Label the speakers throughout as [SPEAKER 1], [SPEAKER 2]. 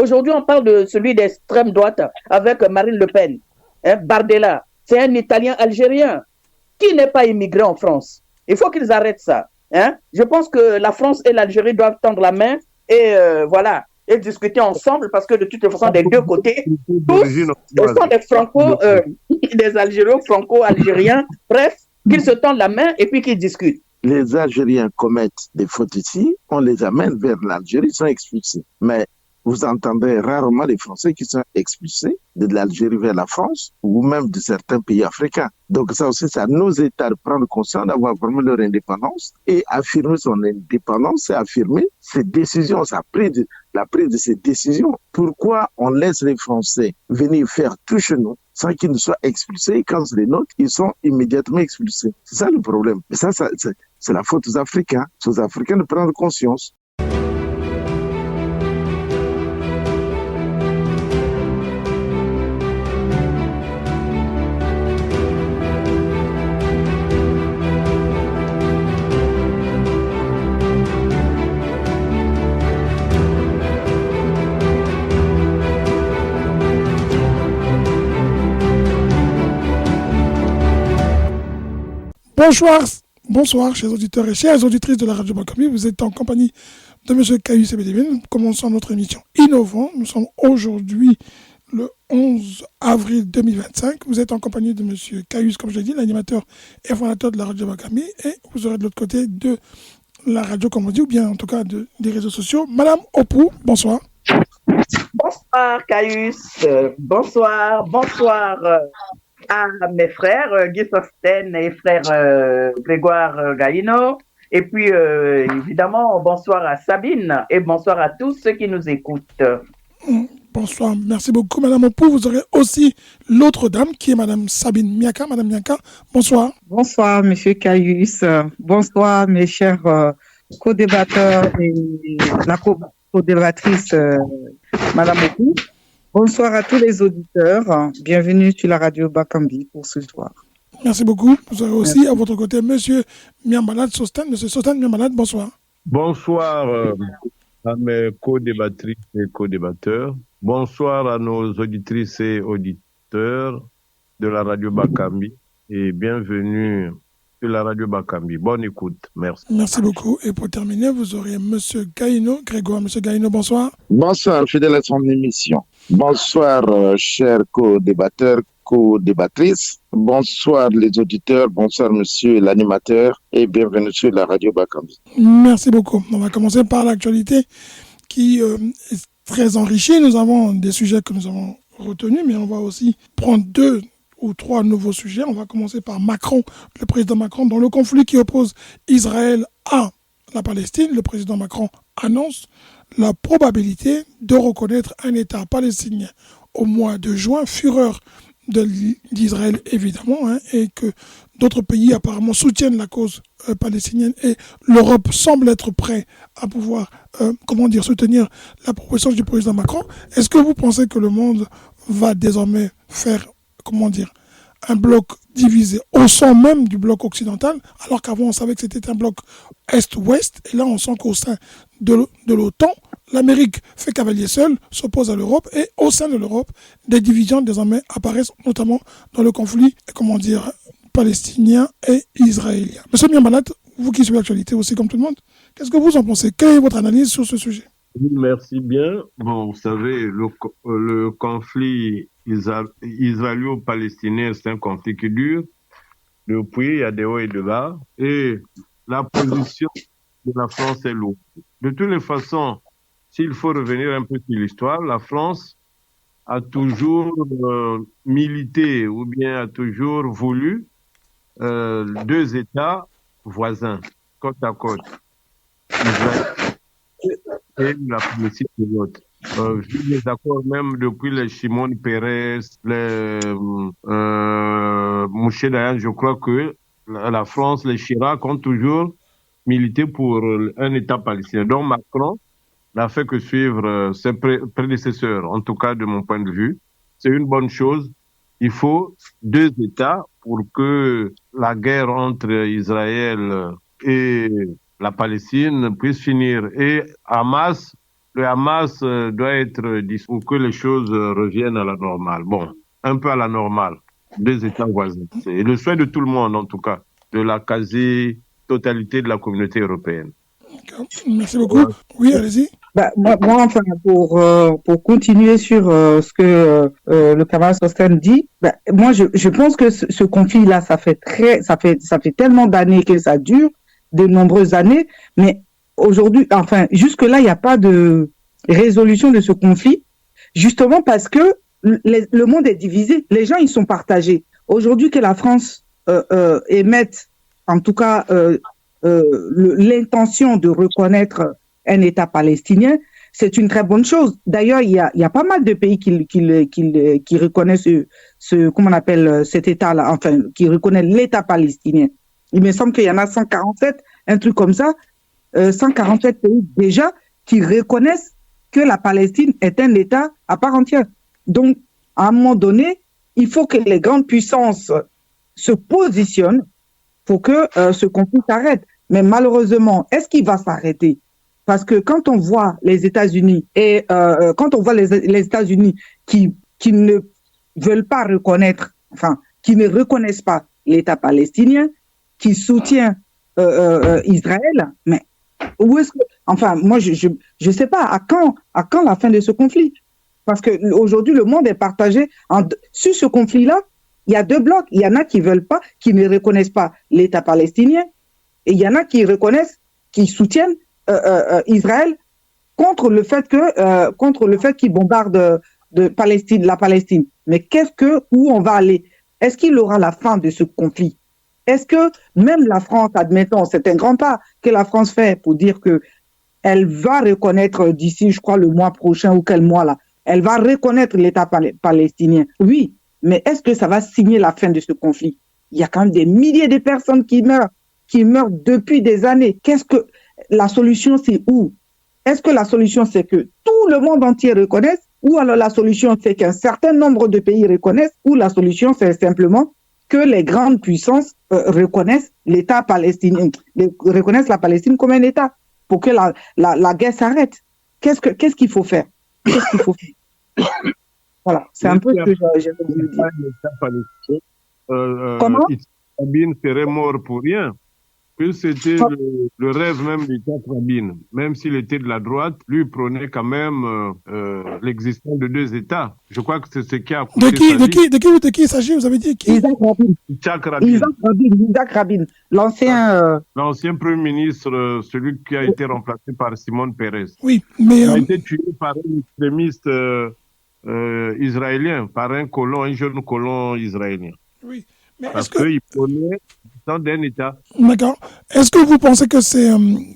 [SPEAKER 1] Aujourd'hui, on parle de celui d'extrême droite avec Marine Le Pen, hein, Bardella. C'est un Italien algérien qui n'est pas immigré en France. Il faut qu'ils arrêtent ça. Hein. Je pense que la France et l'Algérie doivent tendre la main et voilà, et discuter ensemble parce que de toute façon, des deux côtés, tous sont des des Algériens franco-algériens. Bref, qu'ils se tendent la main et puis qu'ils discutent.
[SPEAKER 2] Les Algériens commettent des fautes ici, on les amène vers l'Algérie, ils sont expulsés. Mais vous entendrez rarement les Français qui sont expulsés de l'Algérie vers la France ou même de certains pays africains. Donc ça aussi, c'est à nos États de prendre conscience d'avoir vraiment leur indépendance et affirmer son indépendance et affirmer ses décisions, la prise de ces décisions. Pourquoi on laisse les Français venir faire tout chez nous sans qu'ils ne soient expulsés et quand c'est les nôtres, ils sont immédiatement expulsés. C'est ça le problème. Et ça c'est la faute aux Africains. C'est aux Africains de prendre conscience.
[SPEAKER 3] Bonsoir, chers auditeurs et chères auditrices de la radio Bacami. Vous êtes en compagnie de M. Caius Ebedevin. Nous commençons notre émission Innovant. Nous sommes aujourd'hui le 11 avril 2025. Vous êtes en compagnie de M. Caius, comme je l'ai dit, l'animateur et fondateur de la radio Bacami. Et vous aurez de l'autre côté de la radio, comme on dit, ou bien en tout cas des réseaux sociaux, Madame Opou. Bonsoir.
[SPEAKER 1] Bonsoir, Caius. Bonsoir à mes frères, Guy Sosten et frère Grégoire Galino. Et puis, évidemment, bonsoir à Sabine et bonsoir à tous ceux qui nous écoutent.
[SPEAKER 3] Bonsoir, merci beaucoup, Madame Opou. Vous aurez aussi l'autre dame qui est Madame Sabine Miaka. Madame Miaka, bonsoir.
[SPEAKER 4] Bonsoir, Monsieur Caius. Bonsoir, mes chers co-débatteurs et la co-débattrice, Madame Opou. Bonsoir à tous les auditeurs. Bienvenue sur la radio Bakambi pour ce soir.
[SPEAKER 3] Merci beaucoup. Vous aurez aussi à votre côté Monsieur Miambalad Sosten. Monsieur Sosten Miambalad, bonsoir.
[SPEAKER 5] Bonsoir à mes co-débattrices et co-débatteurs. Bonsoir à nos auditrices et auditeurs de la radio Bakambi et bienvenue sur la radio Bakambi. Bonne écoute. Merci.
[SPEAKER 3] Merci beaucoup. Et pour terminer, vous aurez Monsieur Gaïno, Grégoire. Monsieur Gaïno, bonsoir.
[SPEAKER 2] Bonsoir, fidèle à son émission. Bonsoir, chers co-débatteurs, co-débattrices. Bonsoir, les auditeurs. Bonsoir, monsieur l'animateur. Et bienvenue sur la radio Bakambi.
[SPEAKER 3] Merci beaucoup. On va commencer par l'actualité qui est très enrichie. Nous avons des sujets que nous avons retenus, mais on va aussi prendre 2 ou 3 nouveaux sujets. On va commencer par Macron, le président Macron, dans le conflit qui oppose Israël à la Palestine. Le président Macron annonce la probabilité de reconnaître un État palestinien au mois de juin, fureur d'Israël évidemment, et que d'autres pays apparemment soutiennent la cause palestinienne et l'Europe semble être prête à pouvoir soutenir la proposition du président Macron. Est-ce que vous pensez que le monde va désormais faire un bloc divisé au sein même du bloc occidental, alors qu'avant on savait que c'était un bloc Est-Ouest, et là on sent qu'au sein de l'OTAN, l'Amérique fait cavalier seul, s'oppose à l'Europe, et au sein de l'Europe, des divisions désormais apparaissent, notamment dans le conflit, palestinien et israélien. Monsieur Miambalat, vous qui suivez l'actualité aussi comme tout le monde, qu'est-ce que vous en pensez? Quelle est votre analyse sur ce sujet?
[SPEAKER 5] Merci bien. Bon, vous savez, le conflit israélo-palestinien, c'est un conflit qui dure. Depuis, il y a des hauts et des bas. Et la position de la France est lourde. De toutes les façons, s'il faut revenir un peu sur l'histoire, la France a toujours milité ou bien a toujours voulu 2 États voisins, côte à côte. Israël et la Palestine de l'autre. J'ai des accords même depuis les Shimon Peres, les Moshe Dayan, je crois que la France, les Chirac ont toujours milité pour un État palestinien. Donc Macron n'a fait que suivre ses prédécesseurs, en tout cas de mon point de vue. C'est une bonne chose. Il faut 2 États pour que la guerre entre Israël et la Palestine puisse finir. Et Hamas, le Hamas doit être dissous pour que les choses reviennent à la normale. Bon, un peu à la normale, deux États voisins. C'est le souhait de tout le monde, en tout cas, de la quasi-totalité de la communauté européenne.
[SPEAKER 3] Merci beaucoup. Oui, allez-y.
[SPEAKER 4] Moi, enfin, pour continuer sur ce que le camarade Sosten dit, moi, je pense que ce conflit-là, ça fait tellement d'années que ça dure, de nombreuses années, mais aujourd'hui, enfin, jusque-là, il n'y a pas de résolution de ce conflit, justement parce que le monde est divisé, les gens, ils sont partagés. Aujourd'hui, que la France émette, en tout cas, l'intention de reconnaître un État palestinien, c'est une très bonne chose. D'ailleurs, il y a pas mal de pays qui reconnaissent comment on appelle cet État-là, enfin, qui reconnaissent l'État palestinien. Il me semble qu'il y en a 147, un truc comme ça, 147 pays déjà qui reconnaissent que la Palestine est un État à part entière. Donc, à un moment donné, il faut que les grandes puissances se positionnent pour que ce conflit s'arrête. Mais malheureusement, est-ce qu'il va s'arrêter? Parce que quand on voit les États-Unis et quand on voit les États-Unis qui ne veulent pas reconnaître, enfin, qui ne reconnaissent pas l'État palestinien, qui soutient Israël, mais où est-ce que, enfin, moi, je sais pas à quand la fin de ce conflit? Parce que aujourd'hui, le monde est partagé sur ce conflit-là. Il y a deux blocs. Il y en a qui veulent pas, qui ne reconnaissent pas l'État palestinien, et il y en a qui reconnaissent, qui soutiennent Israël contre le fait qu'ils bombardent la Palestine. Mais où on va aller? Est-ce qu'il aura la fin de ce conflit? Est-ce que même la France, admettons, c'est un grand pas que la France fait pour dire que elle va reconnaître d'ici, je crois, le mois prochain ou quel mois là, elle va reconnaître l'État palestinien. Oui, mais est-ce que ça va signer la fin de ce conflit? Il y a quand même des milliers de personnes qui meurent depuis des années. Qu'est-ce que la solution, c'est où? Est-ce que la solution, c'est que tout le monde entier reconnaisse, ou alors la solution, c'est qu'un certain nombre de pays reconnaissent, ou la solution, c'est simplement que les grandes puissances reconnaissent l'État palestinien, reconnaissent la Palestine comme un État pour que la guerre s'arrête? Qu'est-ce qu'il faut faire? Qu'est-ce qu'il faut faire? Voilà, c'est un peu ce que j'ai voulu dire. Comment?
[SPEAKER 5] Rabin serait mort pour rien. Que c'était le rêve même du Rabin. Même s'il était de la droite, lui prônait quand même l'existence de deux États. Je crois que c'est ce qui a coûté
[SPEAKER 3] De qui il s'agit? Vous avez dit qui?
[SPEAKER 4] Isaac Rabin.
[SPEAKER 5] L'ancien Premier ministre, celui qui a été remplacé par Simone Peres.
[SPEAKER 3] Oui, mais...
[SPEAKER 5] Il a été tué par un extrémiste israélien, par un jeune colon israélien.
[SPEAKER 3] Oui. Mais
[SPEAKER 5] parce qu'il prônait d'un État.
[SPEAKER 3] D'accord. Est-ce que vous pensez que c'est...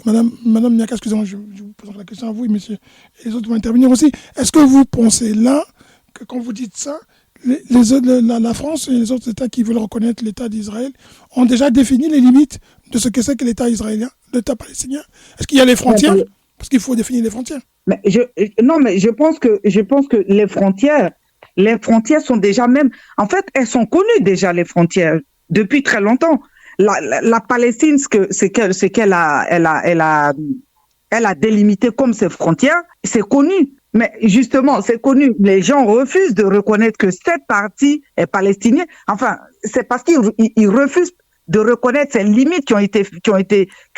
[SPEAKER 3] Madame Miaka, excusez-moi, je vous poserai la question à vous, monsieur, et les autres vont intervenir aussi. Est-ce que vous pensez là, que quand vous dites ça, la France et les autres États qui veulent reconnaître l'État d'Israël ont déjà défini les limites de ce que c'est que l'État israélien, l'État palestinien? Est-ce qu'il y a les frontières? Parce qu'il faut définir les frontières.
[SPEAKER 4] Mais je pense que les frontières sont déjà même... En fait, elles sont connues déjà, les frontières, depuis très longtemps. La Palestine, ce qu'elle a délimité comme ses frontières, c'est connu. Mais justement, c'est connu. Les gens refusent de reconnaître que cette partie est palestinienne. Enfin, c'est parce qu'ils refusent de reconnaître ces limites qui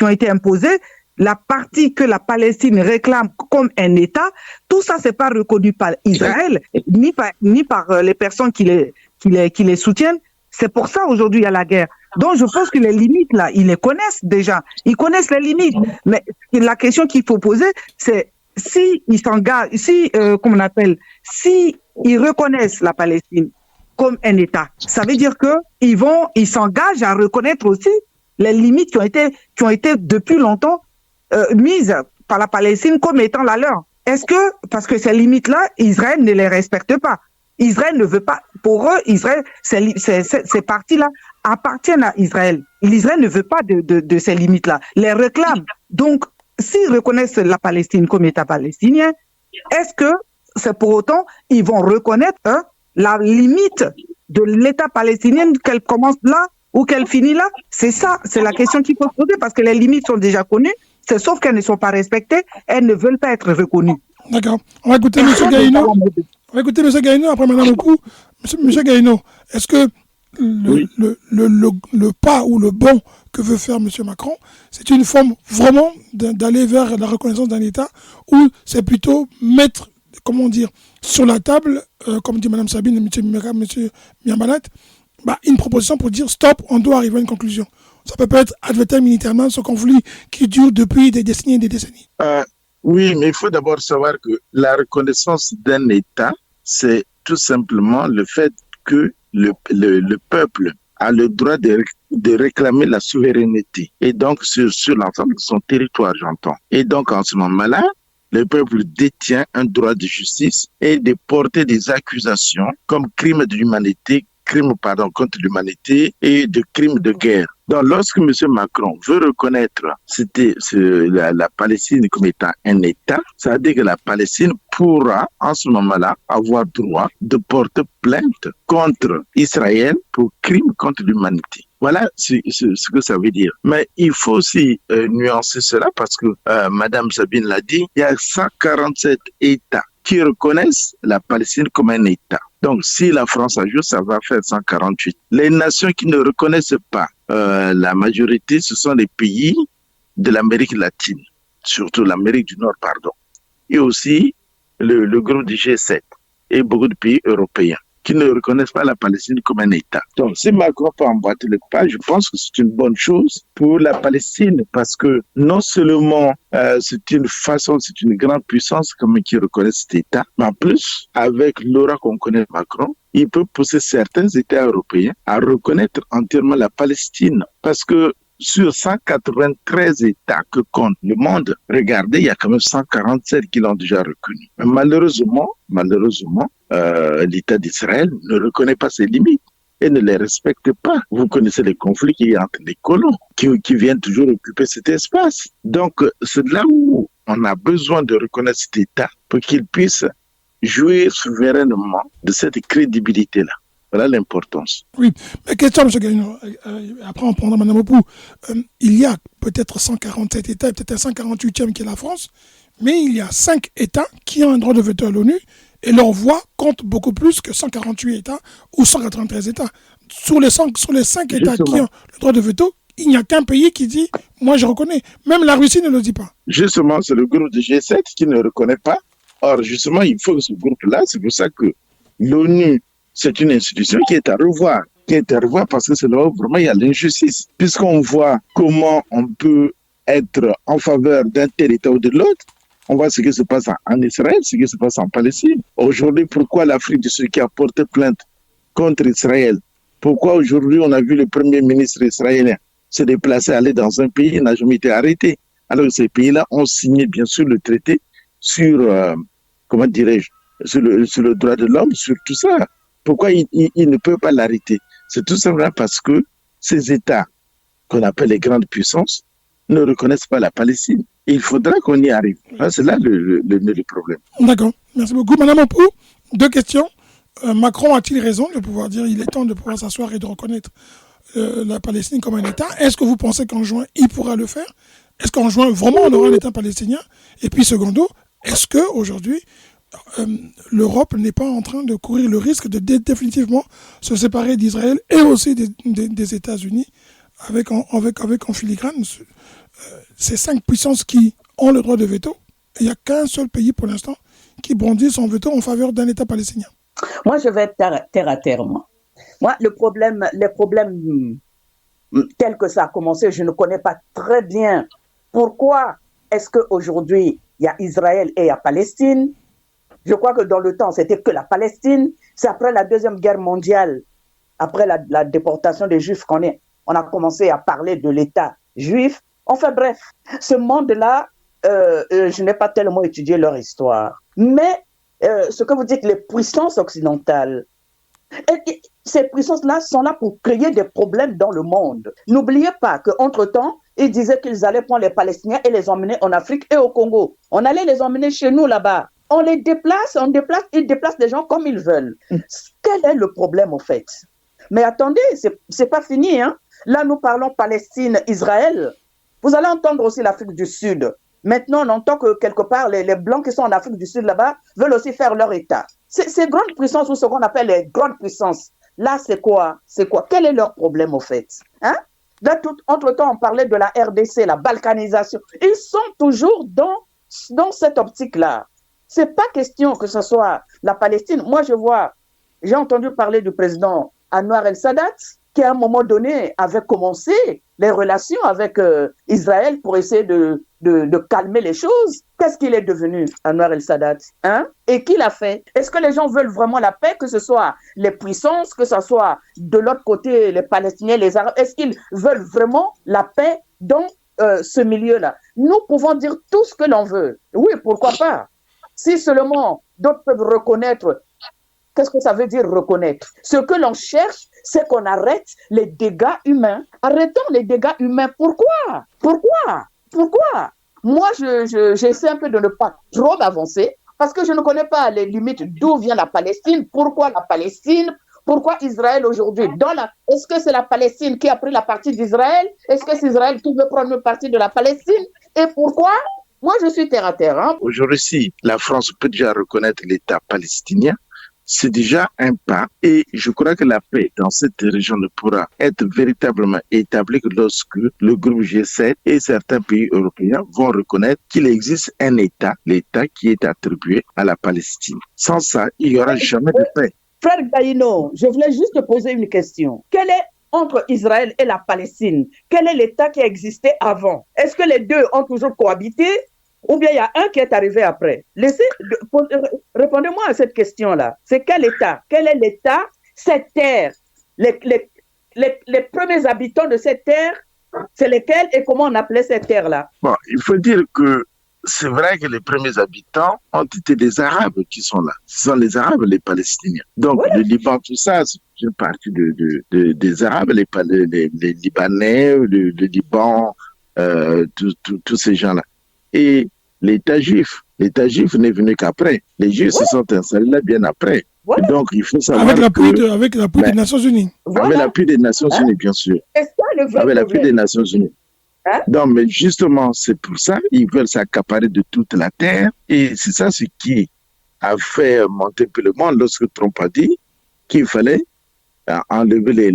[SPEAKER 4] ont été imposées. La partie que la Palestine réclame comme un État, tout ça, c'est pas reconnu par Israël, ni par les personnes qui les soutiennent. C'est pour ça, aujourd'hui, il y a la guerre. Donc, je pense que les limites, là, ils les connaissent déjà. Ils connaissent les limites. Mais la question qu'il faut poser, c'est si ils s'engagent, si ils reconnaissent la Palestine comme un État, ça veut dire que ils s'engagent à reconnaître aussi les limites qui ont été depuis longtemps mises par la Palestine comme étant la leur. Est-ce que, parce que ces limites-là, Israël ne les respecte pas. Israël ne veut pas, pour eux, Israël, ces parties-là appartiennent à Israël. L'Israël ne veut pas de ces limites-là, les réclame. Donc, s'ils reconnaissent la Palestine comme État palestinien, est-ce que c'est pour autant, ils vont reconnaître la limite de l'État palestinien, qu'elle commence là ou qu'elle finit là? C'est ça, c'est la question qu'il faut se poser, parce que les limites sont déjà connues. Sauf qu'elles ne sont pas respectées, elles ne veulent pas être reconnues.
[SPEAKER 3] D'accord. On va écouter M. Gaïno. On va écouter M. Gaïno, après Mme Okou. Monsieur Gaïno, est-ce que le pas ou le bond que veut faire M. Macron, c'est une forme vraiment d'aller vers la reconnaissance d'un État, ou c'est plutôt mettre, comment dire, sur la table, comme dit Mme Sabine et M. Miambalat, une proposition pour dire stop, on doit arriver à une conclusion. Ça peut pas être ad vitam aeternam, ce conflit qui dure depuis des décennies et des décennies.
[SPEAKER 2] Oui, mais il faut d'abord savoir que la reconnaissance d'un État, c'est tout simplement le fait que le peuple a le droit de réclamer la souveraineté. Et donc, sur l'ensemble de son territoire, j'entends. Et donc, en ce moment-là, le peuple détient un droit de justice et de porter des accusations comme crimes de l'humanité, contre l'humanité et de crimes de guerre. Donc, lorsque M. Macron veut reconnaître la Palestine comme étant un État, ça veut dire que la Palestine pourra, en ce moment-là, avoir droit de porter plainte contre Israël pour crimes contre l'humanité. Voilà ce que ça veut dire. Mais il faut aussi nuancer cela parce que Mme Sabine l'a dit, il y a 147 États qui reconnaissent la Palestine comme un État. Donc, si la France ajoute, ça va faire 148. Les nations qui ne reconnaissent pas la majorité, ce sont les pays de l'Amérique latine, surtout l'Amérique du Nord, pardon. Et aussi le groupe du G7 et beaucoup de pays européens qui ne reconnaissent pas la Palestine comme un État. Donc, si Macron peut emboîter le pas, je pense que c'est une bonne chose pour la Palestine parce que non seulement c'est une grande puissance comme qui reconnaît cet État, mais en plus, avec l'aura qu'on connaît Macron, il peut pousser certains États européens à reconnaître entièrement la Palestine parce que sur 193 États que compte le monde, regardez, il y a quand même 147 qui l'ont déjà reconnu. Mais malheureusement, l'État d'Israël ne reconnaît pas ses limites et ne les respecte pas. Vous connaissez les conflits qu'il y a entre les colons qui viennent toujours occuper cet espace. Donc, c'est là où on a besoin de reconnaître cet État pour qu'il puisse jouir souverainement de cette crédibilité-là. Voilà l'importance.
[SPEAKER 3] Oui, mais question, M. Gagnon. Après, on prendra Mme Opou. Il y a peut-être 147 États et peut-être un 148e qui est la France, mais il y a 5 États qui ont un droit de veto à l'ONU et leur voix compte beaucoup plus que 148 États ou 193 États. Sur les 5 États qui ont le droit de veto, il n'y a qu'un pays qui dit « moi je reconnais ». Même la Russie ne le dit pas.
[SPEAKER 2] Justement, c'est le groupe de G7 qui ne reconnaît pas. Or, justement, il faut que ce groupe-là, c'est pour ça que l'ONU, c'est une institution qui est à revoir. Parce que c'est là où vraiment il y a l'injustice. Puisqu'on voit comment on peut être en faveur d'un tel État ou de l'autre, on voit ce qui se passe en Israël, ce qui se passe en Palestine. Aujourd'hui, pourquoi l'Afrique du Sud qui a porté plainte contre Israël? Pourquoi aujourd'hui on a vu le premier ministre israélien se déplacer, aller dans un pays, il n'a jamais été arrêté? Alors que ces pays-là ont signé bien sûr le traité sur, sur le droit de l'homme, sur tout ça. Pourquoi il ne peut pas l'arrêter? C'est tout simplement parce que ces États, qu'on appelle les grandes puissances, ne reconnaissent pas la Palestine. Et il faudra qu'on y arrive. C'est là le problème.
[SPEAKER 3] D'accord. Merci beaucoup. Madame Opou, 2 questions. Macron a-t-il raison de pouvoir dire qu'il est temps de pouvoir s'asseoir et de reconnaître la Palestine comme un État? Est-ce que vous pensez qu'en juin, il pourra le faire? Est-ce qu'en juin, vraiment, on aura un État palestinien? Et puis, secondo, est-ce qu'aujourd'hui, l'Europe n'est pas en train de courir le risque de définitivement se séparer d'Israël et aussi des États-Unis avec en filigrane ces 5 puissances qui ont le droit de veto? Il n'y a qu'un seul pays pour l'instant qui brandit son veto en faveur d'un État palestinien.
[SPEAKER 1] Moi, je vais être terre à terre. Moi, les problèmes tels que ça a commencé, je ne connais pas très bien. Pourquoi est-ce qu'aujourd'hui, il y a Israël et il y a Palestine? Je crois que dans le temps, c'était que la Palestine. C'est après la Deuxième Guerre mondiale, après la déportation des Juifs, qu'on a commencé à parler de l'État juif. Enfin bref, ce monde-là, je n'ai pas tellement étudié leur histoire. Mais ce que vous dites, les puissances occidentales, ces puissances-là sont là pour créer des problèmes dans le monde. N'oubliez pas qu'entre-temps, ils disaient qu'ils allaient prendre les Palestiniens et les emmener en Afrique et au Congo. On allait les emmener chez nous là-bas. On les déplace, ils déplacent les gens comme ils veulent. Quel est le problème au fait? Mais attendez, c'est pas fini, hein? Là, nous parlons Palestine, Israël. Vous allez entendre aussi l'Afrique du Sud. Maintenant, on entend que quelque part, les Blancs qui sont en Afrique du Sud là-bas veulent aussi faire leur État. Ces grandes puissances, ou ce qu'on appelle les grandes puissances, là, c'est quoi? Quel est leur problème, au fait? Hein? Là, entre-temps, on parlait de la RDC, la balkanisation. Ils sont toujours dans cette optique-là. C'est pas question que ce soit la Palestine. Moi, j'ai entendu parler du président Anwar el-Sadat, qui à un moment donné avait commencé les relations avec Israël pour essayer de calmer les choses. Qu'est-ce qu'il est devenu, Anwar el-Sadat, hein? Et qui l'a fait? Est-ce que les gens veulent vraiment la paix, que ce soit les puissances, que ce soit de l'autre côté les Palestiniens, les Arabes? Est-ce qu'ils veulent vraiment la paix dans ce milieu-là? Nous pouvons dire tout ce que l'on veut. Oui, pourquoi pas? Si seulement d'autres peuvent reconnaître. Qu'est-ce que ça veut dire reconnaître? Ce que l'on cherche, c'est qu'on arrête les dégâts humains. Arrêtons les dégâts humains. Pourquoi? Moi, j'essaie un peu de ne pas trop m'avancer parce que je ne connais pas les limites d'où vient la Palestine, pourquoi la Palestine, pourquoi Israël aujourd'hui. Est-ce que c'est la Palestine qui a pris la partie d'Israël? Est-ce que c'est Israël qui veut prendre une partie de la Palestine? Et pourquoi? Moi, je suis terre à terre. Hein.
[SPEAKER 2] Aujourd'hui, si la France peut déjà reconnaître l'État palestinien, c'est déjà un pas et je crois que la paix dans cette région ne pourra être véritablement établie que lorsque le groupe G7 et certains pays européens vont reconnaître qu'il existe un État, l'État qui est attribué à la Palestine. Sans ça, il n'y aura jamais de paix.
[SPEAKER 1] Frère Gaïno, je voulais juste te poser une question. Quel est entre Israël et la Palestine? Quel est l'État qui existait avant? Est-ce que les deux ont toujours cohabité? Ou bien il y a un qui est arrivé après? Répondez-moi à cette question-là. C'est quel État? Quel est l'État? Cette terre, les premiers habitants de cette terre, c'est lesquels et comment on appelait cette terre-là?
[SPEAKER 2] Bon, il faut dire que c'est vrai que les premiers habitants ont été des Arabes qui sont là. Ce sont les Arabes, les Palestiniens. Donc, voilà. Le Liban, tout ça, c'est une partie des Arabes, les Libanais, le Liban, tous ces gens-là. Et l'État juif n'est venu qu'après. Les Juifs se sont installés là bien après. Voilà. Donc, il faut savoir
[SPEAKER 3] avec l'appui des Nations Unies.
[SPEAKER 2] Voilà. Avec l'appui des Nations Unies, bien sûr. Avec l'appui des Nations Unies. Hein? Donc, mais justement, c'est pour ça ils veulent s'accaparer de toute la terre. Et c'est ça ce qui a fait monter un peu le monde lorsque Trump a dit qu'il fallait enlever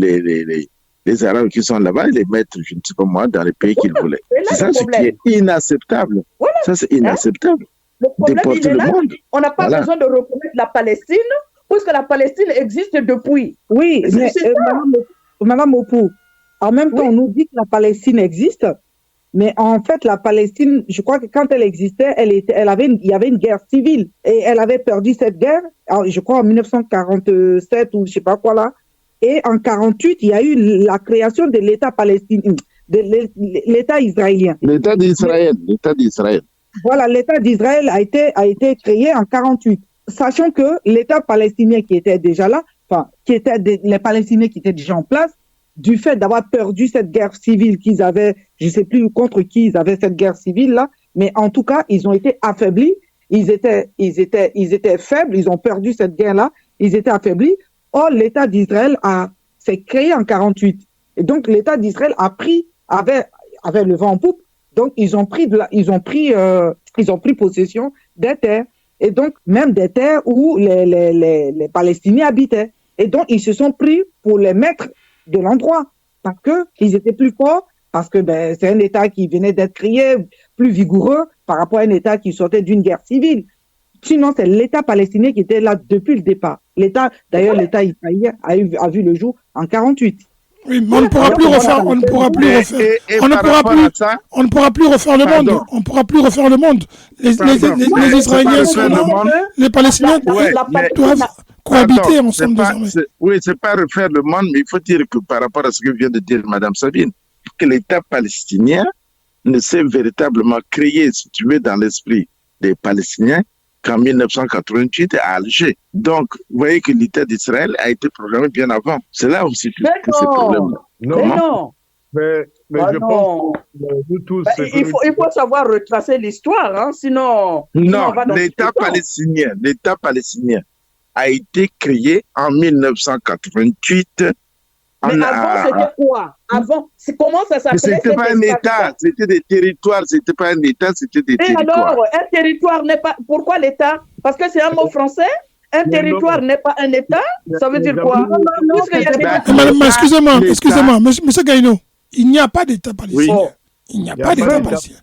[SPEAKER 2] les Arabes qui sont là-bas et les mettre, je ne sais pas moi, dans les pays qu'ils voulaient. C'est ça ce qui est inacceptable. Voilà. Ça, c'est inacceptable.
[SPEAKER 1] Le problème, il est là. On n'a pas besoin de reconnaître la Palestine, puisque la Palestine existe depuis.
[SPEAKER 4] Oui, mais Madame Opou, en même temps, on nous dit que la Palestine existe, mais en fait, la Palestine, je crois que quand elle existait, il y avait une guerre civile et elle avait perdu cette guerre, je crois en 1947 ou je sais pas quoi là. Et en 48, il y a eu la création de l'État palestinien, de l'État israélien.
[SPEAKER 2] L'État d'Israël.
[SPEAKER 4] Voilà, l'État d'Israël a été créé en 48. Sachant que l'État palestinien qui était déjà là, les Palestiniens qui étaient déjà en place, du fait d'avoir perdu cette guerre civile qu'ils avaient, je sais plus contre qui ils avaient cette guerre civile là, mais en tout cas, ils ont été affaiblis, ils étaient faibles, ils ont perdu cette guerre là, ils étaient affaiblis. Or, l'État d'Israël s'est créé en 48. Et donc, l'État d'Israël avait le vent en poupe. Donc, ils ont pris possession des terres. Et donc, même des terres où les Palestiniens habitaient. Et donc, ils se sont pris pour les maîtres de l'endroit. Parce qu'ils étaient plus forts. Parce que, c'est un État qui venait d'être créé, plus vigoureux par rapport à un État qui sortait d'une guerre civile. Sinon, c'est l'État palestinien qui était là depuis le départ. L'État israélien a vu le jour en 48.
[SPEAKER 3] Oui, mais on ne pourra plus refaire le monde. On ne pourra plus refaire le monde. Les Israéliens sont là, les Palestiniens doivent cohabiter ensemble désormais.
[SPEAKER 2] Oui, c'est pas refaire le monde, mais il faut dire que par rapport à ce que vient de dire Mme Sabine, que l'État palestinien ne s'est véritablement créé, si tu veux, dans l'esprit des Palestiniens qu'en 1988 à Alger. Donc, vous voyez que l'État d'Israël a été programmé bien avant. C'est là aussi que c'est problème.
[SPEAKER 5] Mais je pense que nous tous...
[SPEAKER 1] il faut savoir retracer l'histoire, hein, sinon...
[SPEAKER 2] Non, l'État palestinien a été créé en 1988
[SPEAKER 1] Mais avant, c'était quoi? Avant, comment ça s'appelait?
[SPEAKER 2] C'était pas un État, c'était des territoires. C'était pas un État, c'était des territoires.
[SPEAKER 1] Alors, un territoire n'est pas... Pourquoi l'État? Parce que c'est un mot français. Un territoire n'est pas un État. Ça veut dire quoi?
[SPEAKER 3] Excusez-moi, monsieur Gaïno, il n'y a pas d'État palestinien. Oui. Il n'y a pas d'État palestinien.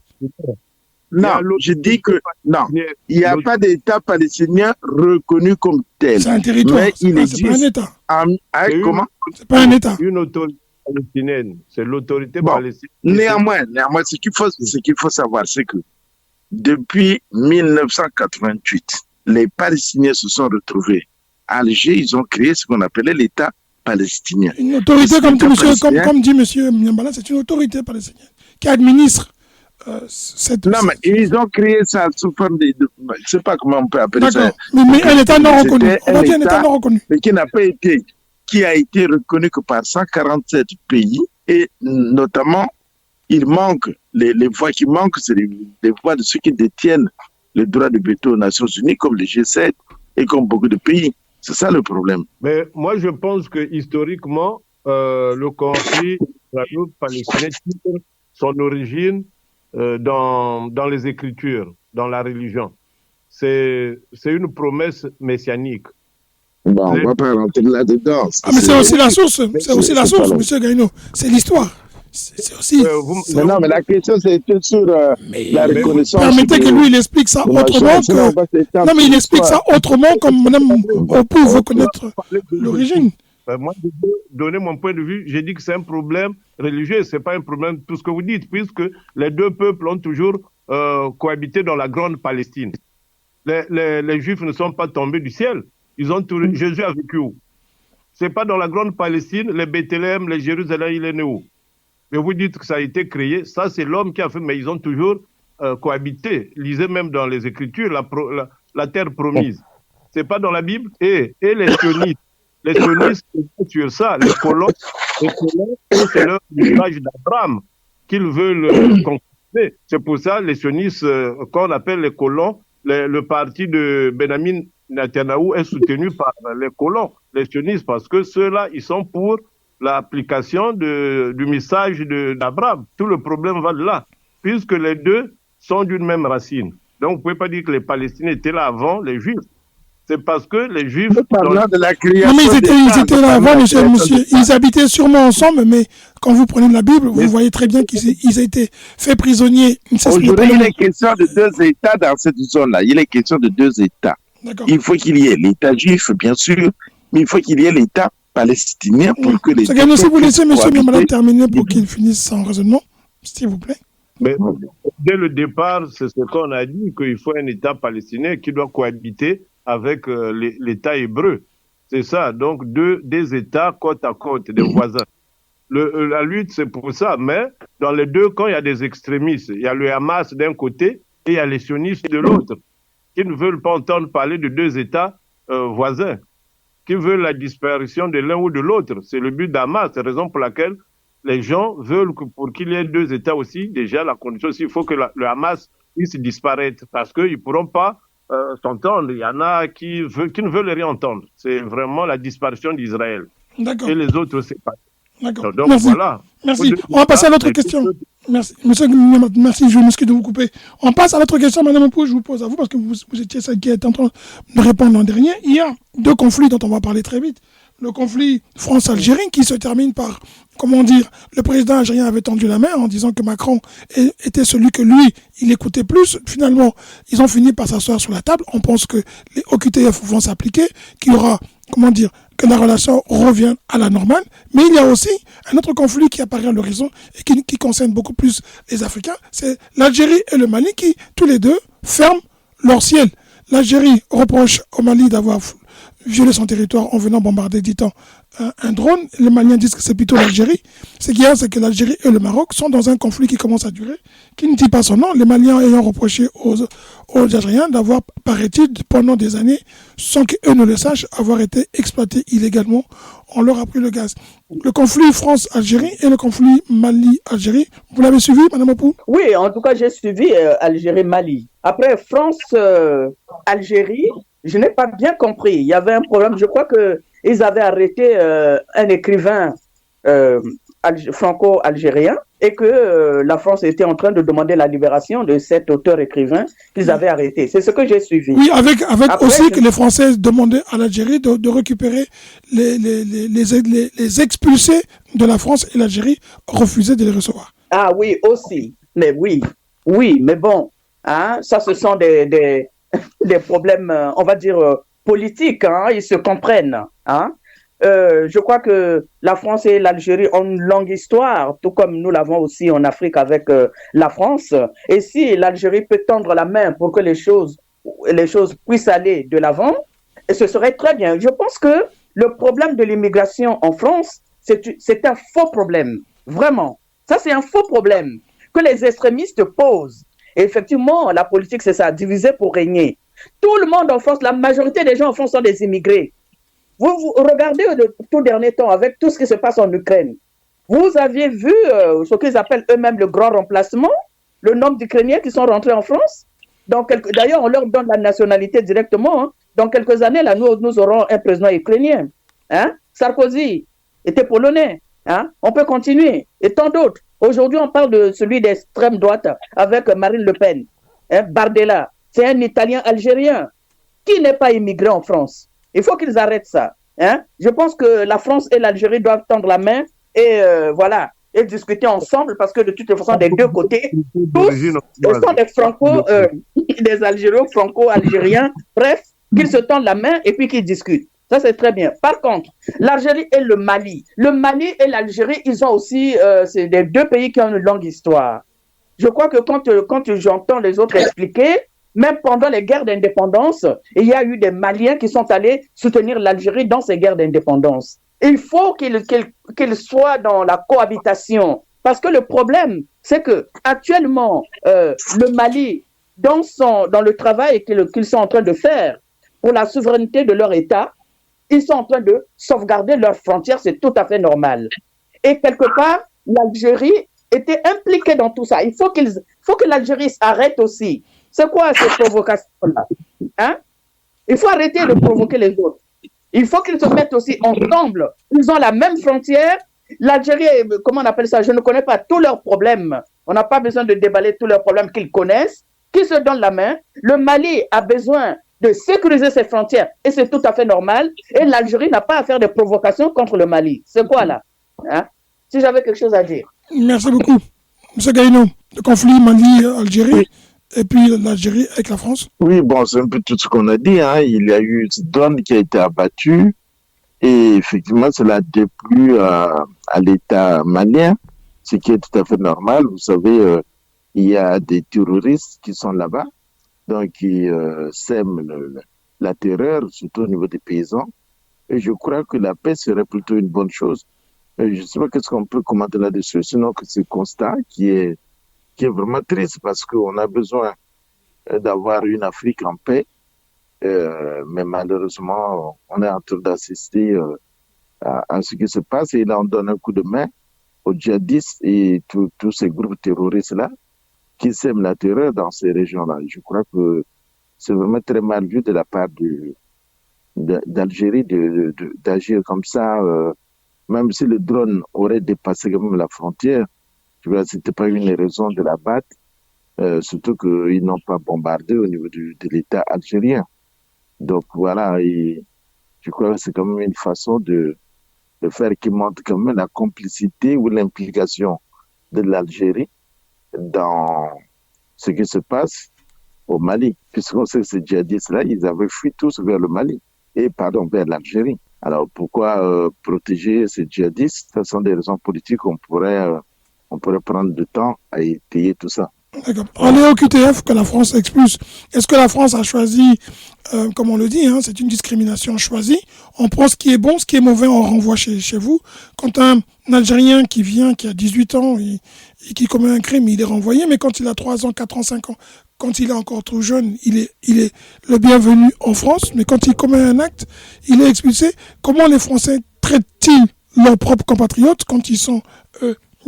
[SPEAKER 2] Non, je dis que non, il n'y a pas d'État palestinien reconnu comme tel.
[SPEAKER 3] C'est un territoire,
[SPEAKER 2] c'est pas
[SPEAKER 3] un État.
[SPEAKER 2] Comment?
[SPEAKER 3] C'est pas un État.
[SPEAKER 5] Une autorité palestinienne, c'est l'autorité palestinienne.
[SPEAKER 2] Néanmoins, ce qu'il faut savoir, c'est que depuis 1988, les Palestiniens se sont retrouvés à Alger, ils ont créé ce qu'on appelait l'État palestinien.
[SPEAKER 3] Une autorité, comme dit M. Niambala, c'est une autorité palestinienne qui administre
[SPEAKER 2] Non, mais ils ont créé ça sous forme de... Je ne sais pas comment on peut appeler ça.
[SPEAKER 3] Mais un État non reconnu. On va dire un État non reconnu.
[SPEAKER 2] Mais qui a été reconnu que par 147 pays, et notamment, il manque, les voix qui manquent, c'est les voix de ceux qui détiennent le droit de veto aux Nations Unies, comme les G7 et comme beaucoup de pays. C'est ça le problème.
[SPEAKER 5] Mais moi, je pense que historiquement, le conflit israélo-palestinien tire son origine dans les Écritures, dans la religion. C'est une promesse messianique.
[SPEAKER 2] Bon, on ne va pas rentrer là-dedans.
[SPEAKER 3] Mais c'est aussi la source, M. Gaïno. C'est l'histoire. C'est aussi...
[SPEAKER 2] mais la question, c'est sur la reconnaissance...
[SPEAKER 3] Permettez que lui, il explique ça autrement que... Non, mais il explique ça autrement, comme Mme Opou veut connaître l'origine.
[SPEAKER 5] Moi, je veux donner mon point de vue. J'ai dit que c'est un problème religieux, ce n'est pas un problème, tout ce que vous dites, puisque les deux peuples ont toujours cohabité dans la grande Palestine. Les Juifs ne sont pas tombés du ciel. Jésus a vécu où? Ce n'est pas dans la grande Palestine, les Bethléem, les Jérusalem, il est né où? Mais vous dites que ça a été créé, ça c'est l'homme qui a fait, mais ils ont toujours cohabité. Lisez même dans les Écritures, la terre promise. Ce n'est pas dans la Bible. Et les sionistes, sur ça, les colons, c'est leur image d'Abraham qu'ils veulent conquérir. C'est pour ça, les sionistes, qu'on appelle les colons, le parti de Benjamin Netanyahu est soutenu par les colons, les sionistes, parce que ceux-là, ils sont pour l'application du message d'Abraham. Tout le problème va de là, puisque les deux sont d'une même racine. Donc, vous ne pouvez pas dire que les Palestiniens étaient là avant les Juifs. C'est parce que les Juifs...
[SPEAKER 2] de la création...
[SPEAKER 3] Non, mais ils étaient là avant, monsieur. Ils habitaient sûrement ensemble, mais quand vous prenez la Bible, vous voyez très bien qu'ils ont été faits prisonniers.
[SPEAKER 2] Aujourd'hui, il est question de deux États dans cette zone-là. Il est question de deux États. Il faut qu'il y ait l'État juif, bien sûr, mais il faut qu'il y ait l'État palestinien pour que les...
[SPEAKER 3] Si vous laissez M. Niambala terminer pour qu'il finisse son raisonnement, s'il vous plaît.
[SPEAKER 5] Mais dès le départ, c'est ce qu'on a dit, qu'il faut un État palestinien qui doit cohabiter avec l'État hébreu. C'est ça, donc des États côte à côte, des voisins. La lutte, c'est pour ça, mais dans les deux camps, il y a des extrémistes. Il y a le Hamas d'un côté et il y a les sionistes de l'autre, qui ne veulent pas entendre parler de deux États voisins, qui veulent la disparition de l'un ou de l'autre. C'est le but d'Hamas, c'est la raison pour laquelle les gens veulent que pour qu'il y ait deux États aussi, déjà la condition aussi, il faut que le Hamas puisse disparaître, parce qu'ils ne pourront pas s'entendre. Il y en a qui ne veulent rien entendre. C'est vraiment la disparition d'Israël.
[SPEAKER 3] D'accord.
[SPEAKER 5] Et les autres, c'est pas.
[SPEAKER 3] D'accord.
[SPEAKER 5] Donc
[SPEAKER 3] merci.
[SPEAKER 5] voilà.
[SPEAKER 3] Merci. On va passer à l'autre question. Merci. Monsieur, merci, je m'excuse de vous couper. On passe à l'autre question, Madame Opou, je vous pose à vous, parce que vous étiez celle qui était en train de répondre en dernier. Il y a deux conflits dont on va parler très vite. Le conflit France-Algérie qui se termine par, comment dire, le président algérien avait tendu la main en disant que Macron était celui que lui, il écoutait plus. Finalement, ils ont fini par s'asseoir sur la table. On pense que les OQTF vont s'appliquer, qu'il y aura, comment dire, que la relation revienne à la normale. Mais il y a aussi un autre conflit qui apparaît à l'horizon et qui concerne beaucoup plus les Africains. C'est l'Algérie et le Mali qui, tous les deux, ferment leur ciel. L'Algérie reproche au Mali d'avoir violé son territoire en venant bombarder, dit-on, un drone. Les Maliens disent que c'est plutôt l'Algérie. Ce qu'il y a, c'est que l'Algérie et le Maroc sont dans un conflit qui commence à durer, qui ne dit pas son nom. Les Maliens ayant reproché aux Algériens d'avoir, paraît-il, pendant des années, sans qu'eux ne le sachent, avoir été exploités illégalement. On leur a pris le gaz. Le conflit France-Algérie et le conflit Mali-Algérie, vous l'avez suivi, Madame Opou?
[SPEAKER 1] Oui, en tout cas, j'ai suivi Algérie-Mali. Après France-Algérie, je n'ai pas bien compris. Il y avait un problème. Je crois qu'ils avaient arrêté un écrivain franco-algérien et que la France était en train de demander la libération de cet auteur-écrivain qu'ils avaient arrêté. C'est ce que j'ai suivi.
[SPEAKER 3] Oui, avec après, aussi que les Français demandaient à l'Algérie de récupérer les expulsés de la France et l'Algérie refusait de les recevoir.
[SPEAKER 1] Ah oui, aussi. Mais oui, mais bon, hein, ça ce sont des problèmes, on va dire, politiques, hein, ils se comprennent. Hein. Je crois que la France et l'Algérie ont une longue histoire, tout comme nous l'avons aussi en Afrique avec la France. Et si l'Algérie peut tendre la main pour que les choses puissent aller de l'avant, ce serait très bien. Je pense que le problème de l'immigration en France, c'est un faux problème, vraiment. Ça, c'est un faux problème que les extrémistes posent. Et effectivement, la politique, c'est ça, diviser pour régner. Tout le monde en France, la majorité des gens en France sont des immigrés. Vous regardez le tout dernier temps avec tout ce qui se passe en Ukraine. Vous aviez vu ce qu'ils appellent eux-mêmes le grand remplacement, le nombre d'Ukrainiens qui sont rentrés en France. D'ailleurs, on leur donne la nationalité directement. Hein. Dans quelques années, là, nous aurons un président ukrainien. Hein? Sarkozy était polonais. Hein? On peut continuer. Et tant d'autres. Aujourd'hui, on parle de celui d'extrême droite avec Marine Le Pen. Hein? Bardella. C'est un Italien algérien qui n'est pas immigré en France. Il faut qu'ils arrêtent ça. Hein? Je pense que la France et l'Algérie doivent tendre la main et voilà, et discuter ensemble parce que de toute façon, des deux côtés, tous sont des Algériens franco-algériens. Bref, qu'ils se tendent la main et puis qu'ils discutent. Ça, c'est très bien. Par contre, l'Algérie et le Mali. Le Mali et l'Algérie, ils ont aussi, c'est des deux pays qui ont une longue histoire. Je crois que quand j'entends les autres expliquer, même pendant les guerres d'indépendance, il y a eu des Maliens qui sont allés soutenir l'Algérie dans ces guerres d'indépendance. Il faut qu'ils soient dans la cohabitation. Parce que le problème, c'est que actuellement, le Mali, dans le travail qu'ils sont en train de faire pour la souveraineté de leur État, ils sont en train de sauvegarder leurs frontières, c'est tout à fait normal. Et quelque part, l'Algérie était impliquée dans tout ça. Il faut que l'Algérie s'arrête aussi. C'est quoi ces provocations-là? Hein? Il faut arrêter de provoquer les autres. Il faut qu'ils se mettent aussi ensemble. Ils ont la même frontière. L'Algérie, comment on appelle ça? Je ne connais pas tous leurs problèmes. On n'a pas besoin de déballer tous leurs problèmes qu'ils connaissent, qu'ils se donnent la main. Le Mali a besoin de sécuriser ses frontières et c'est tout à fait normal. Et l'Algérie n'a pas à faire de provocations contre le Mali. C'est quoi là? Hein? Si j'avais quelque chose à dire.
[SPEAKER 3] Merci beaucoup. M. Gaïno, le conflit Mali-Algérie. Oui. Et puis l'Algérie avec la France?
[SPEAKER 2] Oui, bon, c'est un peu tout ce qu'on a dit. Hein. Il y a eu ce drone qui a été abattu et effectivement, cela a déplu à l'État malien, ce qui est tout à fait normal. Vous savez, il y a des terroristes qui sont là-bas, donc qui sèment la terreur, surtout au niveau des paysans. Et je crois que la paix serait plutôt une bonne chose. Je ne sais pas qu'est-ce qu'on peut commenter là-dessus, sinon que ce constat qui est vraiment triste parce qu'on a besoin d'avoir une Afrique en paix, mais malheureusement, on est en train d'assister à ce qui se passe et là, on donne un coup de main aux djihadistes et tous ces groupes terroristes-là qui sèment la terreur dans ces régions-là. Je crois que c'est vraiment très mal vu de la part d'Algérie d'agir comme ça, même si le drone aurait dépassé quand même la frontière. Ce n'était pas une raison de la battre, surtout qu'ils n'ont pas bombardé au niveau de l'État algérien. Donc voilà, et je crois que c'est quand même une façon de faire qui montre quand même la complicité ou l'implication de l'Algérie dans ce qui se passe au Mali. Puisqu'on sait que ces djihadistes-là, ils avaient fui tous vers le Mali, vers l'Algérie. Alors pourquoi protéger ces djihadistes? Ce sont des raisons politiques qu'on pourrait prendre du temps à étayer tout ça.
[SPEAKER 3] D'accord. On est au QTF que la France expulse. Est-ce que la France a choisi, comme on le dit, hein, c'est une discrimination choisie. On prend ce qui est bon, ce qui est mauvais, on renvoie chez vous. Quand un Algérien qui vient, qui a 18 ans et qui commet un crime, il est renvoyé. Mais quand il a 3 ans, 4 ans, 5 ans, quand il est encore trop jeune, il est le bienvenu en France. Mais quand il commet un acte, il est expulsé. Comment les Français traitent-ils leurs propres compatriotes quand ils sont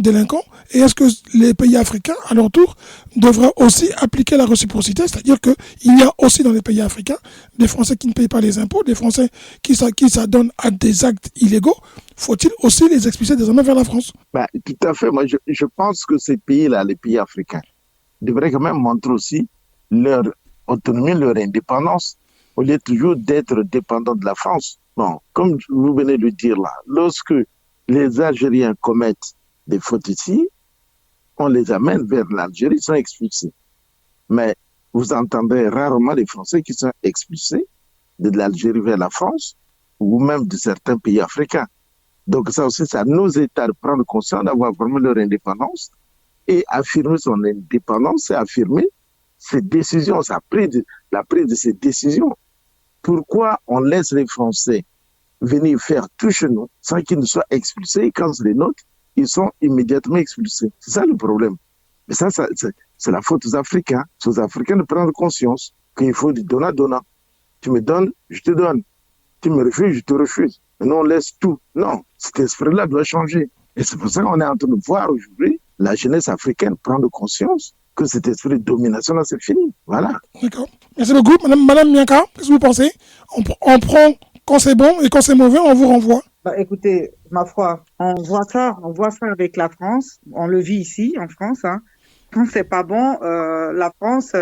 [SPEAKER 3] délinquants? Et est-ce que les pays africains, à leur tour, devraient aussi appliquer la réciprocité? C'est-à-dire qu'il y a aussi dans les pays africains des Français qui ne payent pas les impôts, des Français qui s'adonnent à des actes illégaux. Faut-il aussi les expulser désormais vers la France?
[SPEAKER 2] Tout à fait. Moi, je pense que ces pays-là, les pays africains, devraient quand même montrer aussi leur autonomie, leur indépendance, au lieu toujours d'être dépendants de la France. Bon, comme vous venez de le dire là, lorsque les Algériens commettent des fautes ici, on les amène vers l'Algérie, ils sont expulsés. Mais vous entendrez rarement les Français qui sont expulsés de l'Algérie vers la France ou même de certains pays africains. Donc ça aussi, c'est à nos États de prendre conscience d'avoir vraiment leur indépendance et affirmer son indépendance et affirmer ses décisions, la prise de ces décisions. Pourquoi on laisse les Français venir faire tout chez nous sans qu'ils ne soient expulsés et quand c'est les nôtres, ils sont immédiatement expulsés. C'est ça le problème. Mais ça c'est la faute aux Africains. C'est aux Africains de prendre conscience qu'il faut du donnant-donnant. Tu me donnes, je te donne. Tu me refuses, je te refuse. Mais nous, on laisse tout. Non, cet esprit-là doit changer. Et c'est pour ça qu'on est en train de voir aujourd'hui la jeunesse africaine prendre conscience que cet esprit de domination-là, c'est fini. Voilà.
[SPEAKER 3] D'accord. Merci beaucoup. Madame Mianka, qu'est-ce que vous pensez? On prend quand c'est bon et quand c'est mauvais, on vous renvoie.
[SPEAKER 4] Écoutez, ma foi, on voit ça avec la France. On le vit ici, en France. Hein. Quand c'est pas bon, la France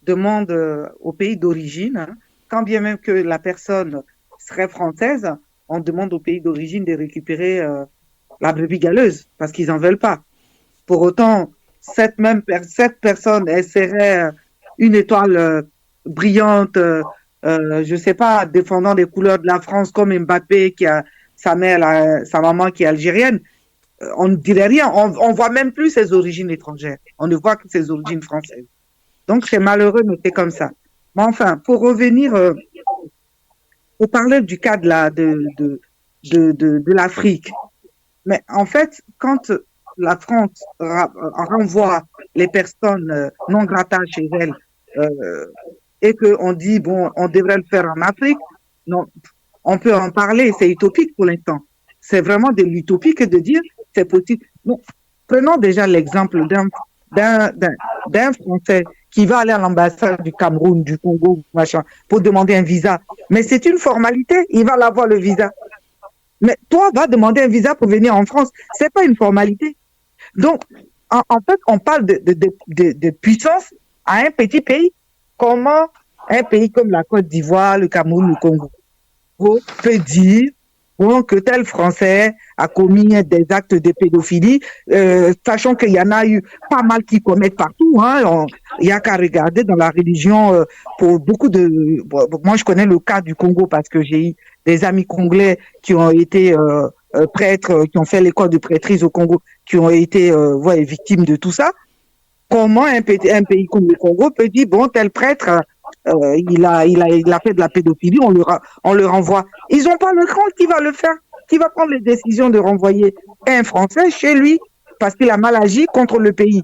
[SPEAKER 4] demande au pays d'origine, hein, quand bien même que la personne serait française, on demande au pays d'origine de récupérer la brebis galeuse parce qu'ils en veulent pas. Pour autant, cette personne, elle serait une étoile brillante, je sais pas, défendant les couleurs de la France comme Mbappé qui a sa maman qui est algérienne. On ne dirait rien. On voit même plus ses origines étrangères. On ne voit que ses origines françaises. Donc c'est malheureux, mais c'est comme ça. Mais enfin, pour revenir, pour parler du cas de l'Afrique. Mais en fait, quand la France renvoie les personnes non grata chez elle et qu'on dit, bon, on devrait le faire en Afrique, non, on peut en parler, c'est utopique pour l'instant. C'est vraiment de l'utopie que de dire c'est possible. Non. Prenons déjà l'exemple d'un Français qui va aller à l'ambassade du Cameroun, du Congo, machin, pour demander un visa. Mais c'est une formalité, il va l'avoir le visa. Mais toi, va demander un visa pour venir en France, c'est pas une formalité. Donc, en fait, on parle de puissance à un petit pays. Comment un pays comme la Côte d'Ivoire, le Cameroun, le Congo peut dire que tel Français a commis des actes de pédophilie, sachant qu'il y en a eu pas mal qui commettent partout. Hein, il y a qu'à regarder dans la religion pour beaucoup de... Moi, je connais le cas du Congo parce que j'ai eu des amis congolais qui ont été prêtres, qui ont fait l'école de prêtrise au Congo, qui ont été victimes de tout ça. Comment un pays comme le Congo peut dire, bon, tel prêtre... il a fait de la pédophilie, on le renvoie. Ils n'ont pas le cran qui va le faire, qui va prendre les décisions de renvoyer un Français chez lui parce qu'il a mal agi contre le pays.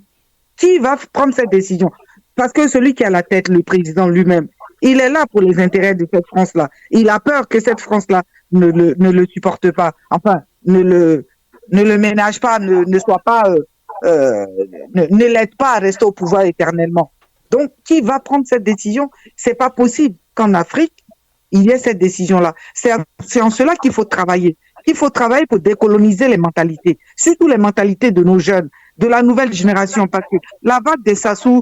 [SPEAKER 4] Qui va prendre cette décision? Parce que celui qui a la tête, le président lui-même, il est là pour les intérêts de cette France-là. Il a peur que cette France-là ne le supporte pas, enfin, ne le ménage pas, ne soit pas, ne l'aide pas à rester au pouvoir éternellement. Donc, qui va prendre cette décision? C'est pas possible qu'en Afrique, il y ait cette décision-là. C'est en cela qu'il faut travailler. Il faut travailler pour décoloniser les mentalités, surtout les mentalités de nos jeunes, de la nouvelle génération, parce que la vague des Sassou,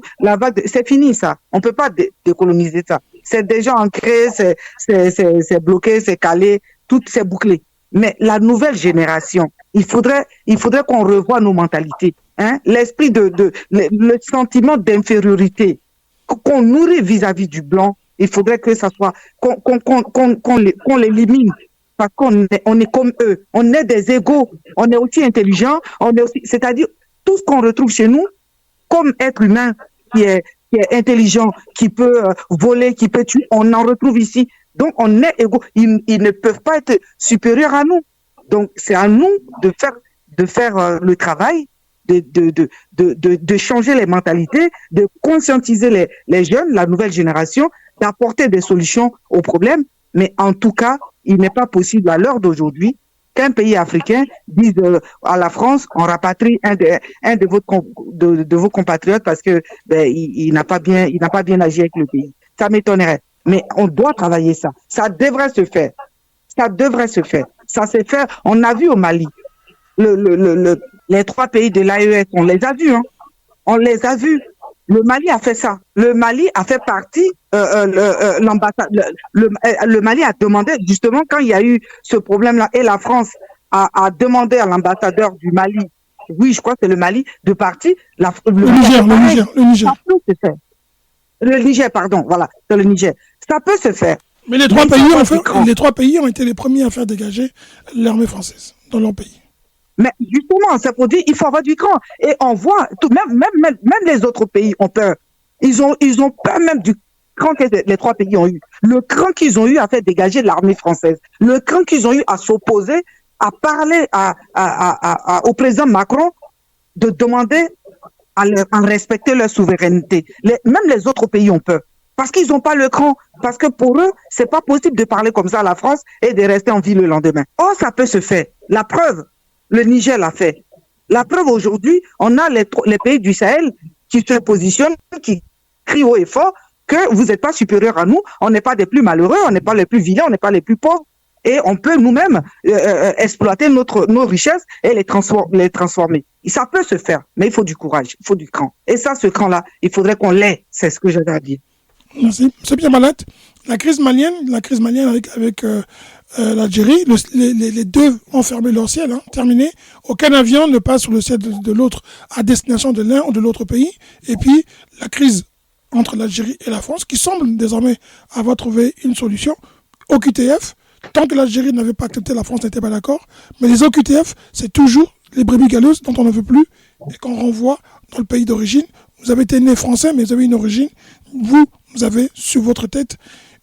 [SPEAKER 4] c'est fini ça. On peut pas décoloniser ça. C'est déjà ancré, c'est bloqué, c'est calé, tout c'est bouclé. Mais la nouvelle génération, il faudrait qu'on revoie nos mentalités. Hein, l'esprit le sentiment d'infériorité qu'on nourrit vis-à-vis du blanc, il faudrait que ça soit qu'on l'élimine parce qu'on est comme eux, on est des égaux, on est aussi intelligents, c'est-à-dire tout ce qu'on retrouve chez nous comme être humain qui est intelligent, qui peut voler, qui peut tuer, on en retrouve ici. Donc on est égaux, ils ne peuvent pas être supérieurs à nous. Donc c'est à nous de faire le travail. De changer les mentalités, de conscientiser les jeunes, la nouvelle génération, d'apporter des solutions aux problèmes. Mais en tout cas, il n'est pas possible à l'heure d'aujourd'hui qu'un pays africain dise à la France, on rapatrie un de vos compatriotes parce que il n'a pas bien agi avec le pays. Ça m'étonnerait. Mais on doit travailler ça. Ça devrait se faire. Ça devrait se faire. Ça s'est fait. On a vu au Mali. Les 3 pays de l'AES, on les a vus. Hein. On les a vus. Le Mali a fait ça. Le Mali a fait partie, l'ambassade. Le Mali a demandé, justement, quand il y a eu ce problème-là, et la France a demandé à l'ambassadeur du Mali, oui, je crois que c'est le Mali, de partir.
[SPEAKER 3] Le Niger.
[SPEAKER 4] Ça peut se faire. Le Niger, pardon, voilà, c'est le Niger. Ça peut se faire.
[SPEAKER 3] Mais les 3 pays ont été les premiers à faire dégager l'armée française dans leur pays.
[SPEAKER 4] Mais justement, c'est pour dire il faut avoir du cran. Et on voit, même les autres pays ont peur. Ils ont peur même du cran que les 3 pays ont eu. Le cran qu'ils ont eu à faire dégager l'armée française. Le cran qu'ils ont eu à s'opposer, à parler au président Macron de demander à respecter leur souveraineté. Même les autres pays ont peur. Parce qu'ils n'ont pas le cran. Parce que pour eux, c'est pas possible de parler comme ça à la France et de rester en vie le lendemain. Oh, ça peut se faire. La preuve. Le Niger l'a fait. La preuve aujourd'hui, on a les pays du Sahel qui se positionnent, qui crient haut et fort que vous n'êtes pas supérieurs à nous, on n'est pas des plus malheureux, on n'est pas les plus vilains, on n'est pas les plus pauvres. Et on peut nous-mêmes exploiter nos richesses et les transformer. Et ça peut se faire, mais il faut du courage, il faut du cran. Et ça, ce cran-là, il faudrait qu'on l'ait. C'est ce que j'avais à dire.
[SPEAKER 3] Merci. Monsieur Pierre Malat, la crise malienne avec l'Algérie, les deux ont fermé leur ciel, terminé. Aucun avion ne passe sur le ciel de l'autre à destination de l'un ou de l'autre pays. Et puis, la crise entre l'Algérie et la France, qui semble désormais avoir trouvé une solution. OQTF, tant que l'Algérie n'avait pas accepté, la France n'était pas d'accord. Mais les OQTF, c'est toujours les brebis galeuses dont on ne veut plus et qu'on renvoie dans le pays d'origine. Vous avez été né français, mais vous avez une origine. Vous avez sur votre tête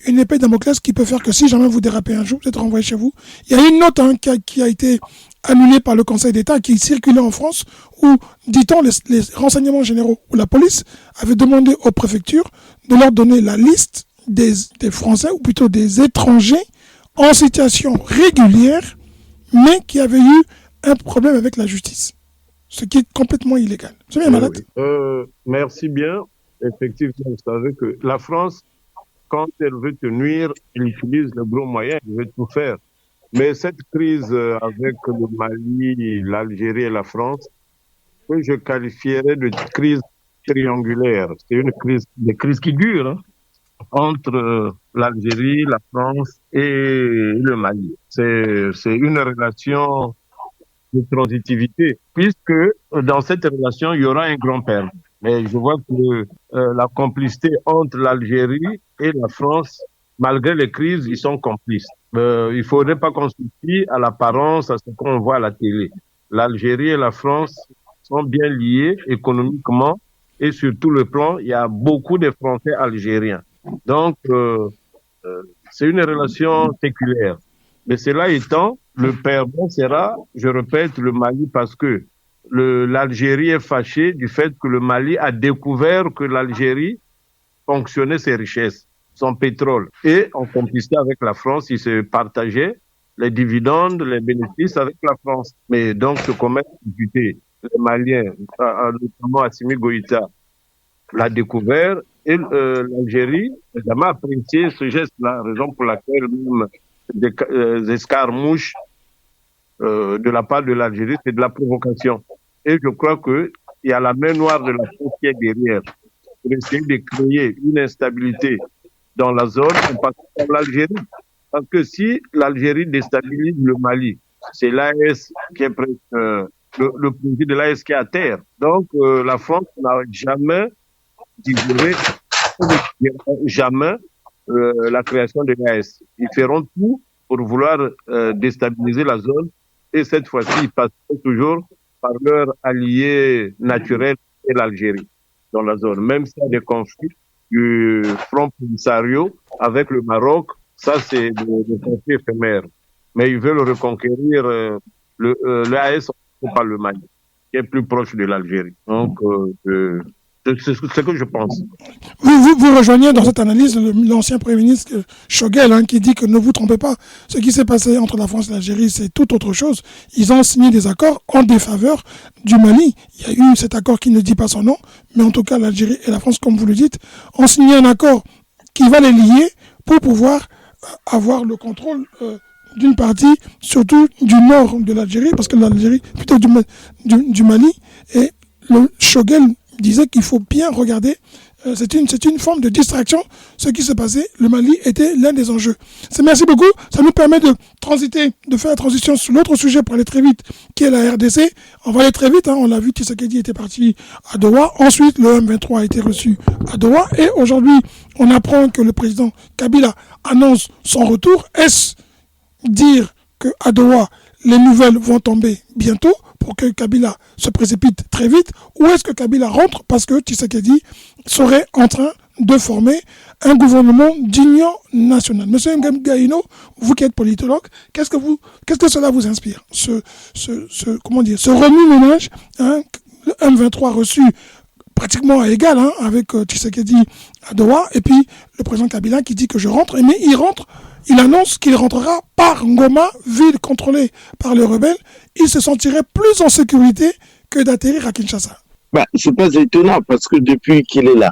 [SPEAKER 3] une épée de Damoclès qui peut faire que si jamais vous dérapez un jour, vous êtes renvoyé chez vous. Il y a une note qui a été annulée par le Conseil d'État, qui circulait en France, où, dit-on, les renseignements généraux ou la police avaient demandé aux préfectures de leur donner la liste des Français, ou plutôt des étrangers, en situation régulière, mais qui avaient eu un problème avec la justice. Ce qui est complètement illégal. C'est bien, Malat.
[SPEAKER 5] Merci bien. Effectivement, vous savez que la France, quand elle veut te nuire, elle utilise le gros moyen, elle veut tout faire. Mais cette crise avec le Mali, l'Algérie et la France, que je qualifierais de crise triangulaire. C'est des crises qui durent entre l'Algérie, la France et le Mali. C'est une relation de transitivité, puisque dans cette relation, il y aura un grand perdant. Mais je vois que la complicité entre l'Algérie et la France, malgré les crises, ils sont complices. Il ne faudrait pas qu'on se fie à l'apparence, à ce qu'on voit à la télé. L'Algérie et la France sont bien liés économiquement et sur tout le plan, il y a beaucoup de Français algériens. Donc, c'est une relation séculaire. Mais cela étant, le perdant sera, je répète, le Mali, parce que l'Algérie est fâchée du fait que le Mali a découvert que l'Algérie fonctionnait ses richesses, son pétrole. Et en complicité avec la France, ils se partageaient les dividendes, les bénéfices avec la France. Mais donc, ce commerce disputé, les Maliens, notamment Assimi Goïta, l'a découvert et l'Algérie n'a jamais apprécié ce geste-là, raison pour laquelle même des escarmouches de la part de l'Algérie, c'est de la provocation. Et je crois qu'il y a la main noire de la France qui est derrière pour essayer de créer une instabilité dans la zone en passant par l'Algérie. Parce que si l'Algérie déstabilise le Mali, c'est l'AES qui est presque le projet de l'AES qui est à terre. Donc la France n'a jamais digéré jamais la création de l'AES. Ils feront tout pour vouloir déstabiliser la zone et cette fois-ci, ils passeront toujours par leur allié naturel et l'Algérie dans la zone. Même s'il y a des conflits du Front Polisario avec le Maroc, ça c'est des conflits éphémères. Mais ils veulent reconquérir l'AES par le Mali, qui est plus proche de l'Algérie. Donc, C'est ce que je pense.
[SPEAKER 3] Vous rejoignez dans cette analyse l'ancien Premier ministre Choguel, qui dit que ne vous trompez pas, ce qui s'est passé entre la France et l'Algérie, c'est tout autre chose. Ils ont signé des accords en défaveur du Mali. Il y a eu cet accord qui ne dit pas son nom, mais en tout cas l'Algérie et la France, comme vous le dites, ont signé un accord qui va les lier pour pouvoir avoir le contrôle d'une partie, surtout du nord de l'Algérie, parce que l'Algérie, plutôt du Mali, et le Choguel disait qu'il faut bien regarder, c'est une forme de distraction, ce qui s'est passé. Le Mali était l'un des enjeux. Merci beaucoup, ça nous permet de faire la transition sur l'autre sujet pour aller très vite, qui est la RDC. On va aller très vite, on l'a vu, Tshisekedi était parti à Doha, ensuite le M23 a été reçu à Doha, et aujourd'hui, on apprend que le président Kabila annonce son retour. Est-ce dire qu'à Doha, les nouvelles vont tomber bientôt pour que Kabila se précipite très vite, ou est-ce que Kabila rentre parce que Tshisekedi serait en train de former un gouvernement d'union nationale? Monsieur Ngaïno, vous qui êtes politologue, qu'est-ce que cela vous inspire, ce remue-ménage, le M23 reçu pratiquement à égal avec Tshisekedi à Doha, et puis le président Kabila qui dit que je rentre, mais il annonce qu'il rentrera par Ngoma, ville contrôlée par les rebelles. Il se sentirait plus en sécurité que d'atterrir à Kinshasa.
[SPEAKER 2] C'est pas étonnant parce que depuis qu'il est là,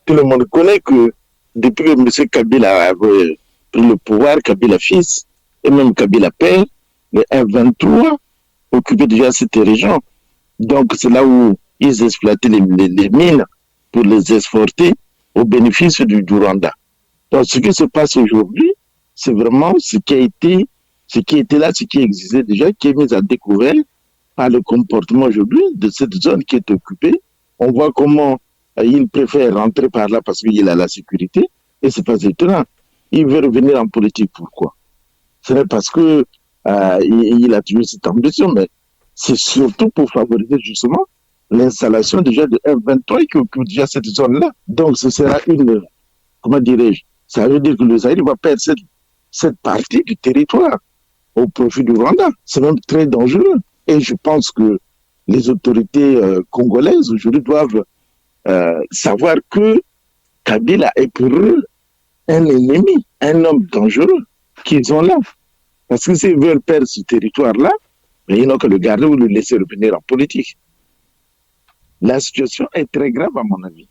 [SPEAKER 2] tout le monde connaît que depuis que M. Kabila avait pris le pouvoir, Kabila fils et même Kabila père, le M23 occupait déjà cette région. Donc c'est là où ils exploitaient les mines pour les exporter au bénéfice du Rwanda. Donc ce qui se passe aujourd'hui, c'est vraiment ce qui était là, ce qui existait déjà, qui est mis à découvert par le comportement aujourd'hui de cette zone qui est occupée. On voit comment il préfère rentrer par là parce qu'il a la sécurité, et c'est pas étonnant. Il veut revenir en politique, pourquoi? Ce n'est parce que il a toujours cette ambition, mais c'est surtout pour favoriser justement l'installation déjà de F-23 qui occupe déjà cette zone-là. Donc ce sera comment dirais-je, ça veut dire que le Zaïre va perdre cette partie du territoire au profit du Rwanda. C'est même très dangereux. Et je pense que les autorités congolaises aujourd'hui doivent savoir que Kabila est pour eux un ennemi, un homme dangereux qu'ils ont là. Parce que s'ils veulent perdre ce territoire-là, ils n'ont que le garder ou le laisser revenir en politique. La situation est très grave à mon avis.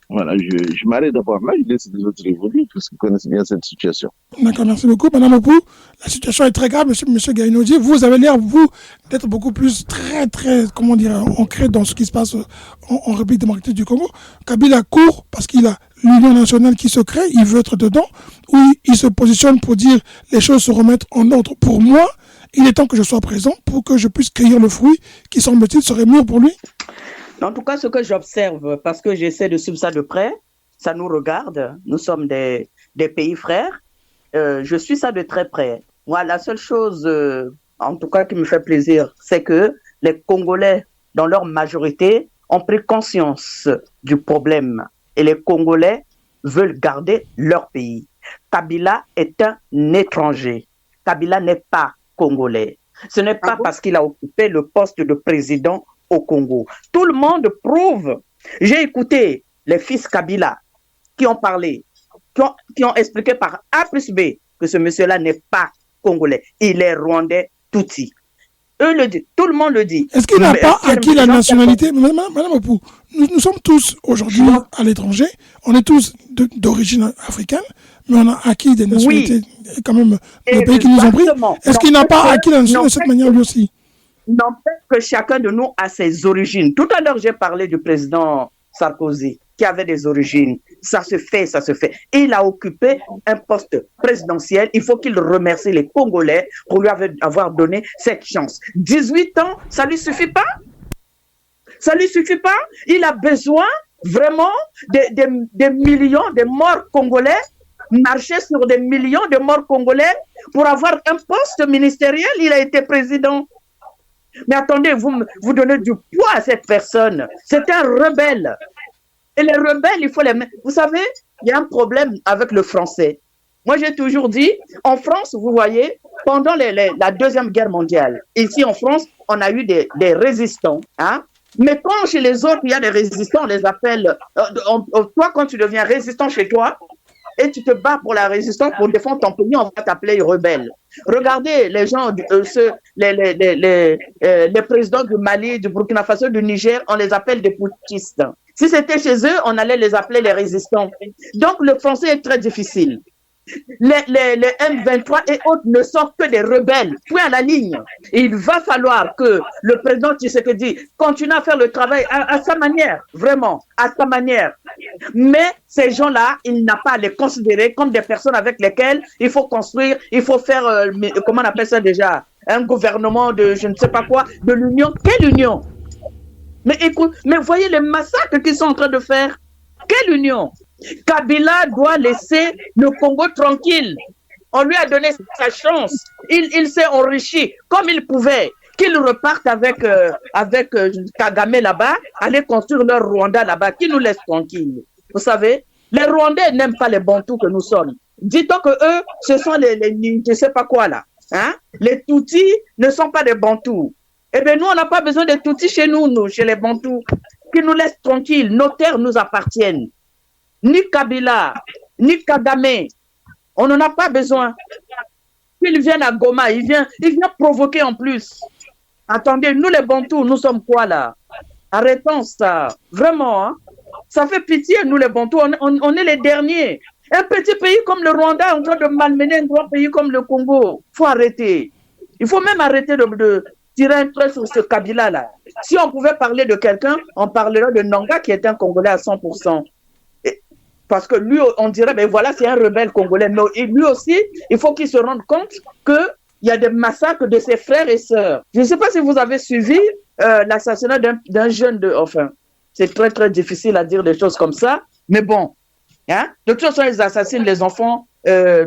[SPEAKER 2] Voilà, je m'arrête d'abord là, je laisse les autres évoluer, parce qu'ils connaissent bien cette situation.
[SPEAKER 3] D'accord, merci beaucoup. Madame Opou, la situation est très grave, monsieur Gaïnodi. Vous avez l'air, d'être beaucoup plus très, ancré dans ce qui se passe en République démocratique du Congo. Kabila court parce qu'il a l'Union nationale qui se crée, il veut être dedans, où il se positionne pour dire les choses se remettent en ordre. Pour moi, il est temps que je sois présent pour que je puisse cueillir le fruit qui, semble-t-il, serait mûr pour lui.
[SPEAKER 1] En tout cas, ce que j'observe, parce que j'essaie de suivre ça de près, ça nous regarde, nous sommes des pays frères, je suis ça de très près. Moi, la seule chose, en tout cas, qui me fait plaisir, c'est que les Congolais, dans leur majorité, ont pris conscience du problème. Et les Congolais veulent garder leur pays. Kabila est un étranger. Kabila n'est pas congolais. Ce n'est pas parce qu'il a occupé le poste de président au Congo. Tout le monde prouve. J'ai écouté les fils Kabila qui ont parlé, qui ont expliqué par A plus B que ce monsieur-là n'est pas congolais. Il est rwandais Tutsi. Eux le disent, tout le monde le dit.
[SPEAKER 3] Est-ce qu'il n'a pas acquis la nationalité? Madame Opou, nous sommes tous aujourd'hui à l'étranger, on est tous d'origine africaine, mais on a acquis des nationalités quand même des pays qui nous ont pris. Est-ce qu'il n'a pas acquis la nationalité de cette manière lui aussi?
[SPEAKER 1] N'empêche que chacun de nous a ses origines. Tout à l'heure, j'ai parlé du président Sarkozy, qui avait des origines. Ça se fait. Il a occupé un poste présidentiel. Il faut qu'il remercie les Congolais pour lui avoir donné cette chance. 18 ans, ça lui suffit pas? Ça lui suffit pas? Il a besoin vraiment des millions de morts congolais, marcher sur des millions de morts congolais pour avoir un poste ministériel. Il a été président. Mais attendez, vous donnez du poids à cette personne. C'est un rebelle. Et les rebelles, il faut les mettre. Vous savez, il y a un problème avec le français. Moi, j'ai toujours dit, en France, vous voyez, pendant la Deuxième Guerre mondiale, ici en France, on a eu des résistants Mais quand chez les autres, il y a des résistants, on les appelle. Toi, quand tu deviens résistant chez toi, et tu te bats pour la résistance, pour défendre ton pays, on va t'appeler rebelle. Regardez les gens, les présidents du Mali, du Burkina Faso, du Niger, on les appelle des putschistes. Si c'était chez eux, on allait les appeler les résistants. Donc le français est très difficile. Les M23 et autres ne sont que des rebelles, point à la ligne. Et il va falloir que le président Tshisekedi continue à faire le travail à sa manière, vraiment, à sa manière. Mais ces gens-là, il n'a pas à les considérer comme des personnes avec lesquelles il faut construire, il faut faire, comment on appelle ça déjà, un gouvernement de je ne sais pas quoi, de l'union. Quelle union? Mais écoute, mais voyez les massacres qu'ils sont en train de faire. Quelle union? Kabila doit laisser le Congo tranquille. On lui a donné sa chance. Il s'est enrichi comme il pouvait. Qu'il reparte avec Kagame là-bas, aller construire leur Rwanda là-bas, qui nous laisse tranquilles. Vous savez, les Rwandais n'aiment pas les Bantous que nous sommes. Dites-on que eux, ce sont les je ne sais pas quoi là. Hein? Les Tutsis ne sont pas des Bantous. Eh bien, nous, on n'a pas besoin de Tutsis chez nous, chez les Bantous. Qu'ils nous laissent tranquilles. Nos terres nous appartiennent. Ni Kabila, ni Kagame. On n'en a pas besoin. Ils viennent à Goma, ils viennent provoquer en plus. Attendez, nous les Bantous, nous sommes quoi là? Arrêtons ça. Vraiment, hein? Ça fait pitié, nous les Bantous, on est les derniers. Un petit pays comme le Rwanda est en train de malmener un grand pays comme le Congo. Il faut arrêter. Il faut même arrêter de tirer un trait sur ce Kabila là. Si on pouvait parler de quelqu'un, on parlerait de Nanga qui est un Congolais à 100%. Parce que lui, on dirait, ben voilà, c'est un rebelle congolais. Mais lui aussi, il faut qu'il se rende compte qu'il y a des massacres de ses frères et sœurs. Je ne sais pas si vous avez suivi l'assassinat d'un jeune enfin, c'est très, très difficile à dire des choses comme ça. Mais bon, hein, de toute façon, ils assassinent les enfants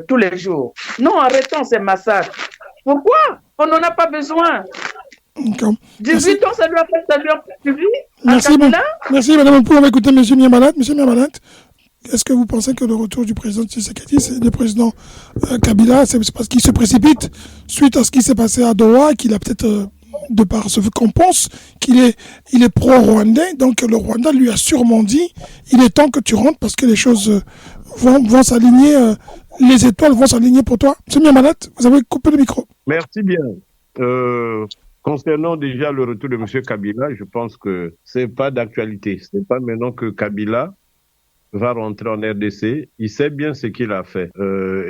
[SPEAKER 1] tous les jours. Non, arrêtons ces massacres. Pourquoi? On n'en a pas besoin. 18 ans, ça lui a suivi.
[SPEAKER 3] Merci, madame. On va écouter M. Miamalat. M. Miamalat, est-ce que vous pensez que le retour du président Tshisekedi, c'est le président Kabila, c'est parce qu'il se précipite suite à ce qui s'est passé à Doha, qu'il a peut-être, de par ce qu'on pense, qu'il est pro-rwandais, donc le Rwanda lui a sûrement dit, il est temps que tu rentres parce que les choses vont s'aligner, les étoiles vont s'aligner pour toi. M. Miamalat, vous avez coupé le micro.
[SPEAKER 5] Merci bien. Concernant déjà le retour de M. Kabila, je pense que c'est pas d'actualité. C'est pas maintenant que Kabila va rentrer en RDC, il sait bien ce qu'il a fait.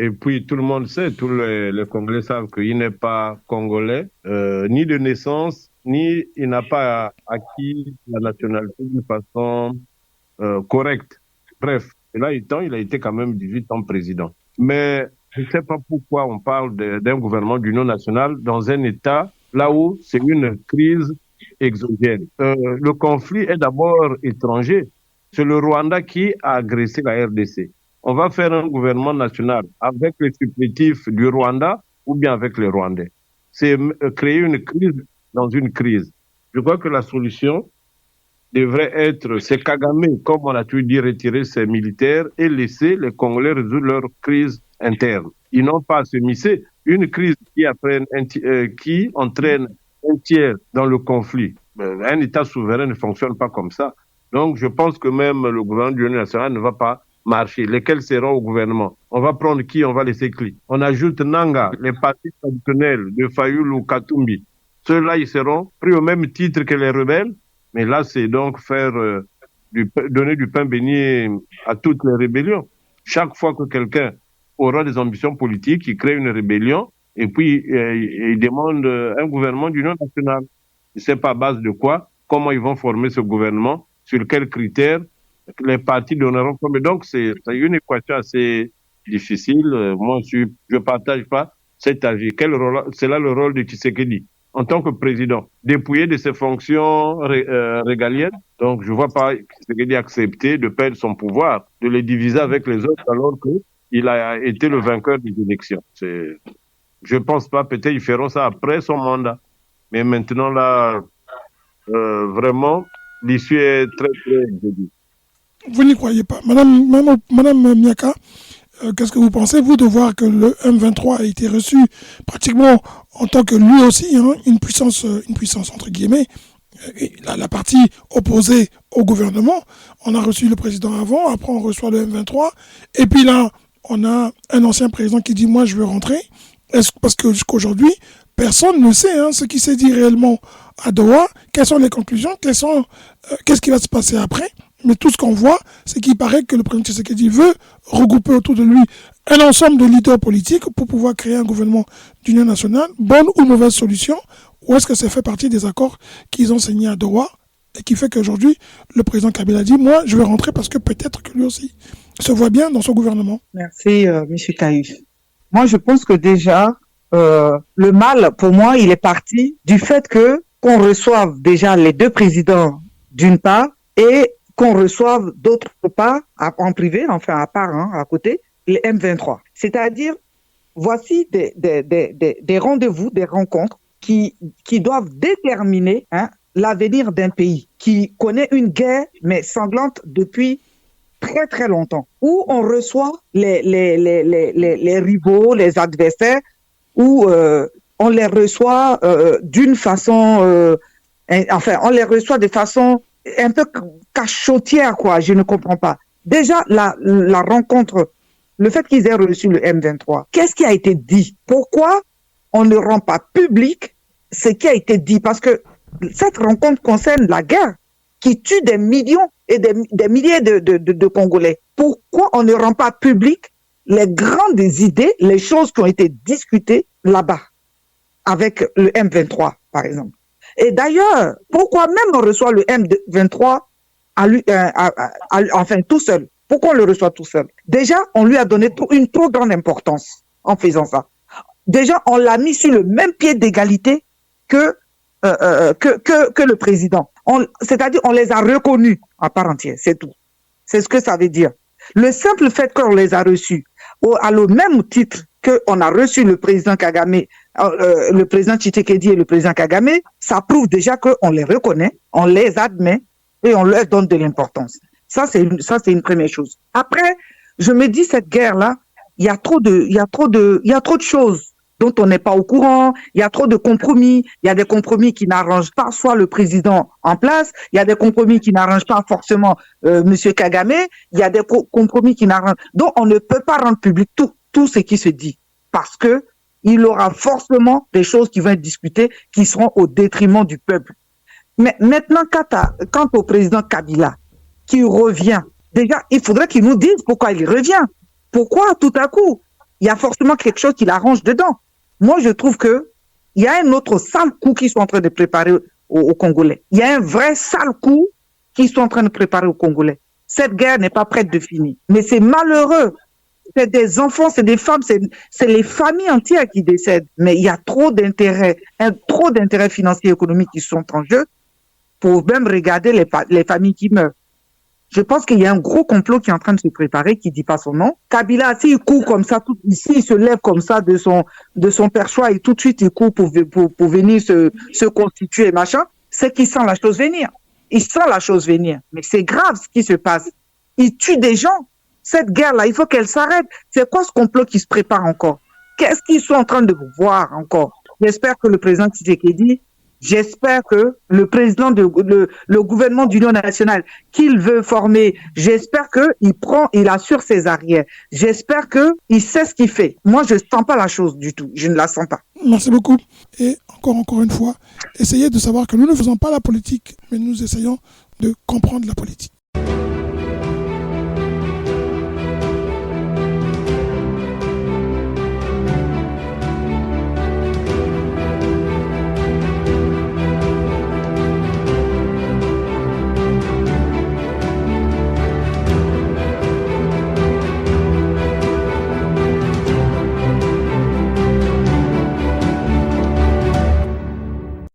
[SPEAKER 5] Et puis tout le monde sait, tous les Congolais savent qu'il n'est pas Congolais, ni de naissance, ni il n'a pas acquis la nationalité d'une façon correcte. Bref, et là, il a été quand même 18 ans président. Mais je ne sais pas pourquoi on parle d'un gouvernement d'union nationale dans un État là où c'est une crise exogène. Le conflit est d'abord étranger. C'est le Rwanda qui a agressé la RDC. On va faire un gouvernement national avec les supplétifs du Rwanda ou bien avec les Rwandais. C'est créer une crise dans une crise. Je crois que la solution devrait être, c'est Kagame, comme on a toujours dit, retirer ses militaires et laisser les Congolais résoudre leur crise interne. Ils n'ont pas à se misser. Une crise qui entraîne un tiers dans le conflit. Un État souverain ne fonctionne pas comme ça. Donc, je pense que même le gouvernement de l'Union nationale ne va pas marcher. Lesquels seront au gouvernement? On va prendre qui? On va laisser qui? On ajoute Nanga, les partis traditionnels de Fayoulou, Katumbi. Ceux-là, ils seront pris au même titre que les rebelles. Mais là, c'est donc donner du pain béni à toutes les rébellions. Chaque fois que quelqu'un aura des ambitions politiques, il crée une rébellion et puis il demande un gouvernement d'union nationale. Je ne sais pas à base de quoi, comment ils vont former ce gouvernement, sur quels critères les partis donneront. Mais donc, c'est une équation assez difficile. Moi, je ne partage pas cet avis. C'est là le rôle de Tshisekedi en tant que président, dépouillé de ses fonctions régaliennes. Donc, je ne vois pas Tshisekedi accepter de perdre son pouvoir, de les diviser avec les autres alors qu'il a été le vainqueur des élections. Je ne pense pas, peut-être ils feront ça après son mandat. Mais maintenant, là, vraiment, l'issue est très, très difficile.
[SPEAKER 3] Vous n'y croyez pas. Madame Miaka, qu'est-ce que vous pensez, vous, de voir que le M23 a été reçu pratiquement en tant que lui aussi, hein, une puissance entre guillemets, la partie opposée au gouvernement. On a reçu le président avant, après on reçoit le M23, et puis là, on a un ancien président qui dit « moi je veux rentrer ». Parce que jusqu'aujourd'hui, personne ne sait ce qui s'est dit réellement à Doha, quelles sont les conclusions, qu'est-ce qui va se passer après. Mais tout ce qu'on voit, c'est qu'il paraît que le président Tshisekedi veut regrouper autour de lui un ensemble de leaders politiques pour pouvoir créer un gouvernement d'union nationale. Bonne ou mauvaise solution? Ou est-ce que ça fait partie des accords qu'ils ont signés à Doha et qui fait qu'aujourd'hui, le président Kabila dit « moi, je vais rentrer parce que peut-être que lui aussi se voit bien dans son gouvernement ».
[SPEAKER 4] Merci, M. Taïf. Moi, je pense que déjà, le mal, pour moi, il est parti du fait qu'on reçoive déjà les deux présidents d'une part et qu'on reçoive d'autre part, en privé, enfin à part, à côté, les M23. C'est-à-dire, voici des rendez-vous, des rencontres qui doivent déterminer l'avenir d'un pays qui connaît une guerre, mais sanglante depuis très très longtemps, où on reçoit les rivaux, les adversaires, où on les reçoit d'une façon, on les reçoit de façon un peu cachotière, quoi. Je ne comprends pas. Déjà, la rencontre, le fait qu'ils aient reçu le M23, qu'est-ce qui a été dit? Pourquoi on ne rend pas public ce qui a été dit? Parce que cette rencontre concerne la guerre qui tue des millions et des milliers de Congolais. Pourquoi on ne rend pas public les grandes idées, les choses qui ont été discutées là-bas, avec le M23, par exemple? Et d'ailleurs, pourquoi même on reçoit le M23 enfin tout seul? Pourquoi on le reçoit tout seul? Déjà, on lui a donné une trop grande importance en faisant ça. Déjà, on l'a mis sur le même pied d'égalité que le président. C'est-à-dire, on les a reconnus à part entière, c'est tout. C'est ce que ça veut dire. Le simple fait qu'on les a reçus, à le même titre qu'on a reçu le président Kagame, le président Tshisekedi et le président Kagame, ça prouve déjà qu'on les reconnaît, on les admet et on leur donne de l'importance. Ça, c'est une première chose. Après, je me dis, cette guerre-là, il y a trop de choses dont on n'est pas au courant, il y a trop de compromis, il y a des compromis qui n'arrangent pas soit le président en place, il y a des compromis qui n'arrangent pas forcément Monsieur Kagame, il y a des compromis qui n'arrangent... Donc on ne peut pas rendre public tout ce qui se dit, parce que il y aura forcément des choses qui vont être discutées qui seront au détriment du peuple. Mais maintenant, quant au président Kabila, qui revient, déjà, il faudrait qu'il nous dise pourquoi il revient. Pourquoi tout à coup? Il y a forcément quelque chose qui l'arrange dedans. Moi, je trouve que il y a un autre sale coup qu'ils sont en train de préparer aux Congolais. Il y a un vrai sale coup qu'ils sont en train de préparer aux Congolais. Cette guerre n'est pas prête de finir. Mais c'est malheureux. C'est des enfants, c'est des femmes, c'est les familles entières qui décèdent. Mais il y a trop d'intérêts financiers et économiques qui sont en jeu pour même regarder les familles qui meurent. Je pense qu'il y a un gros complot qui est en train de se préparer, qui dit pas son nom. Kabila, s'il court comme ça, s'il se lève comme ça de son perchoir et tout de suite il court pour venir se constituer, machin, c'est qu'il sent la chose venir. Il sent la chose venir. Mais c'est grave ce qui se passe. Il tue des gens. Cette guerre-là, il faut qu'elle s'arrête. C'est quoi ce complot qui se prépare encore? Qu'est-ce qu'ils sont en train de voir encore? J'espère que le président Tshisekedi, j'espère que le président le gouvernement d'union nationale qu'il veut former, j'espère il assure ses arrières. J'espère qu'il sait ce qu'il fait. Moi, je ne sens pas la chose du tout. Je ne la sens pas.
[SPEAKER 3] Merci beaucoup. Et encore une fois, essayez de savoir que nous ne faisons pas la politique, mais nous essayons de comprendre la politique.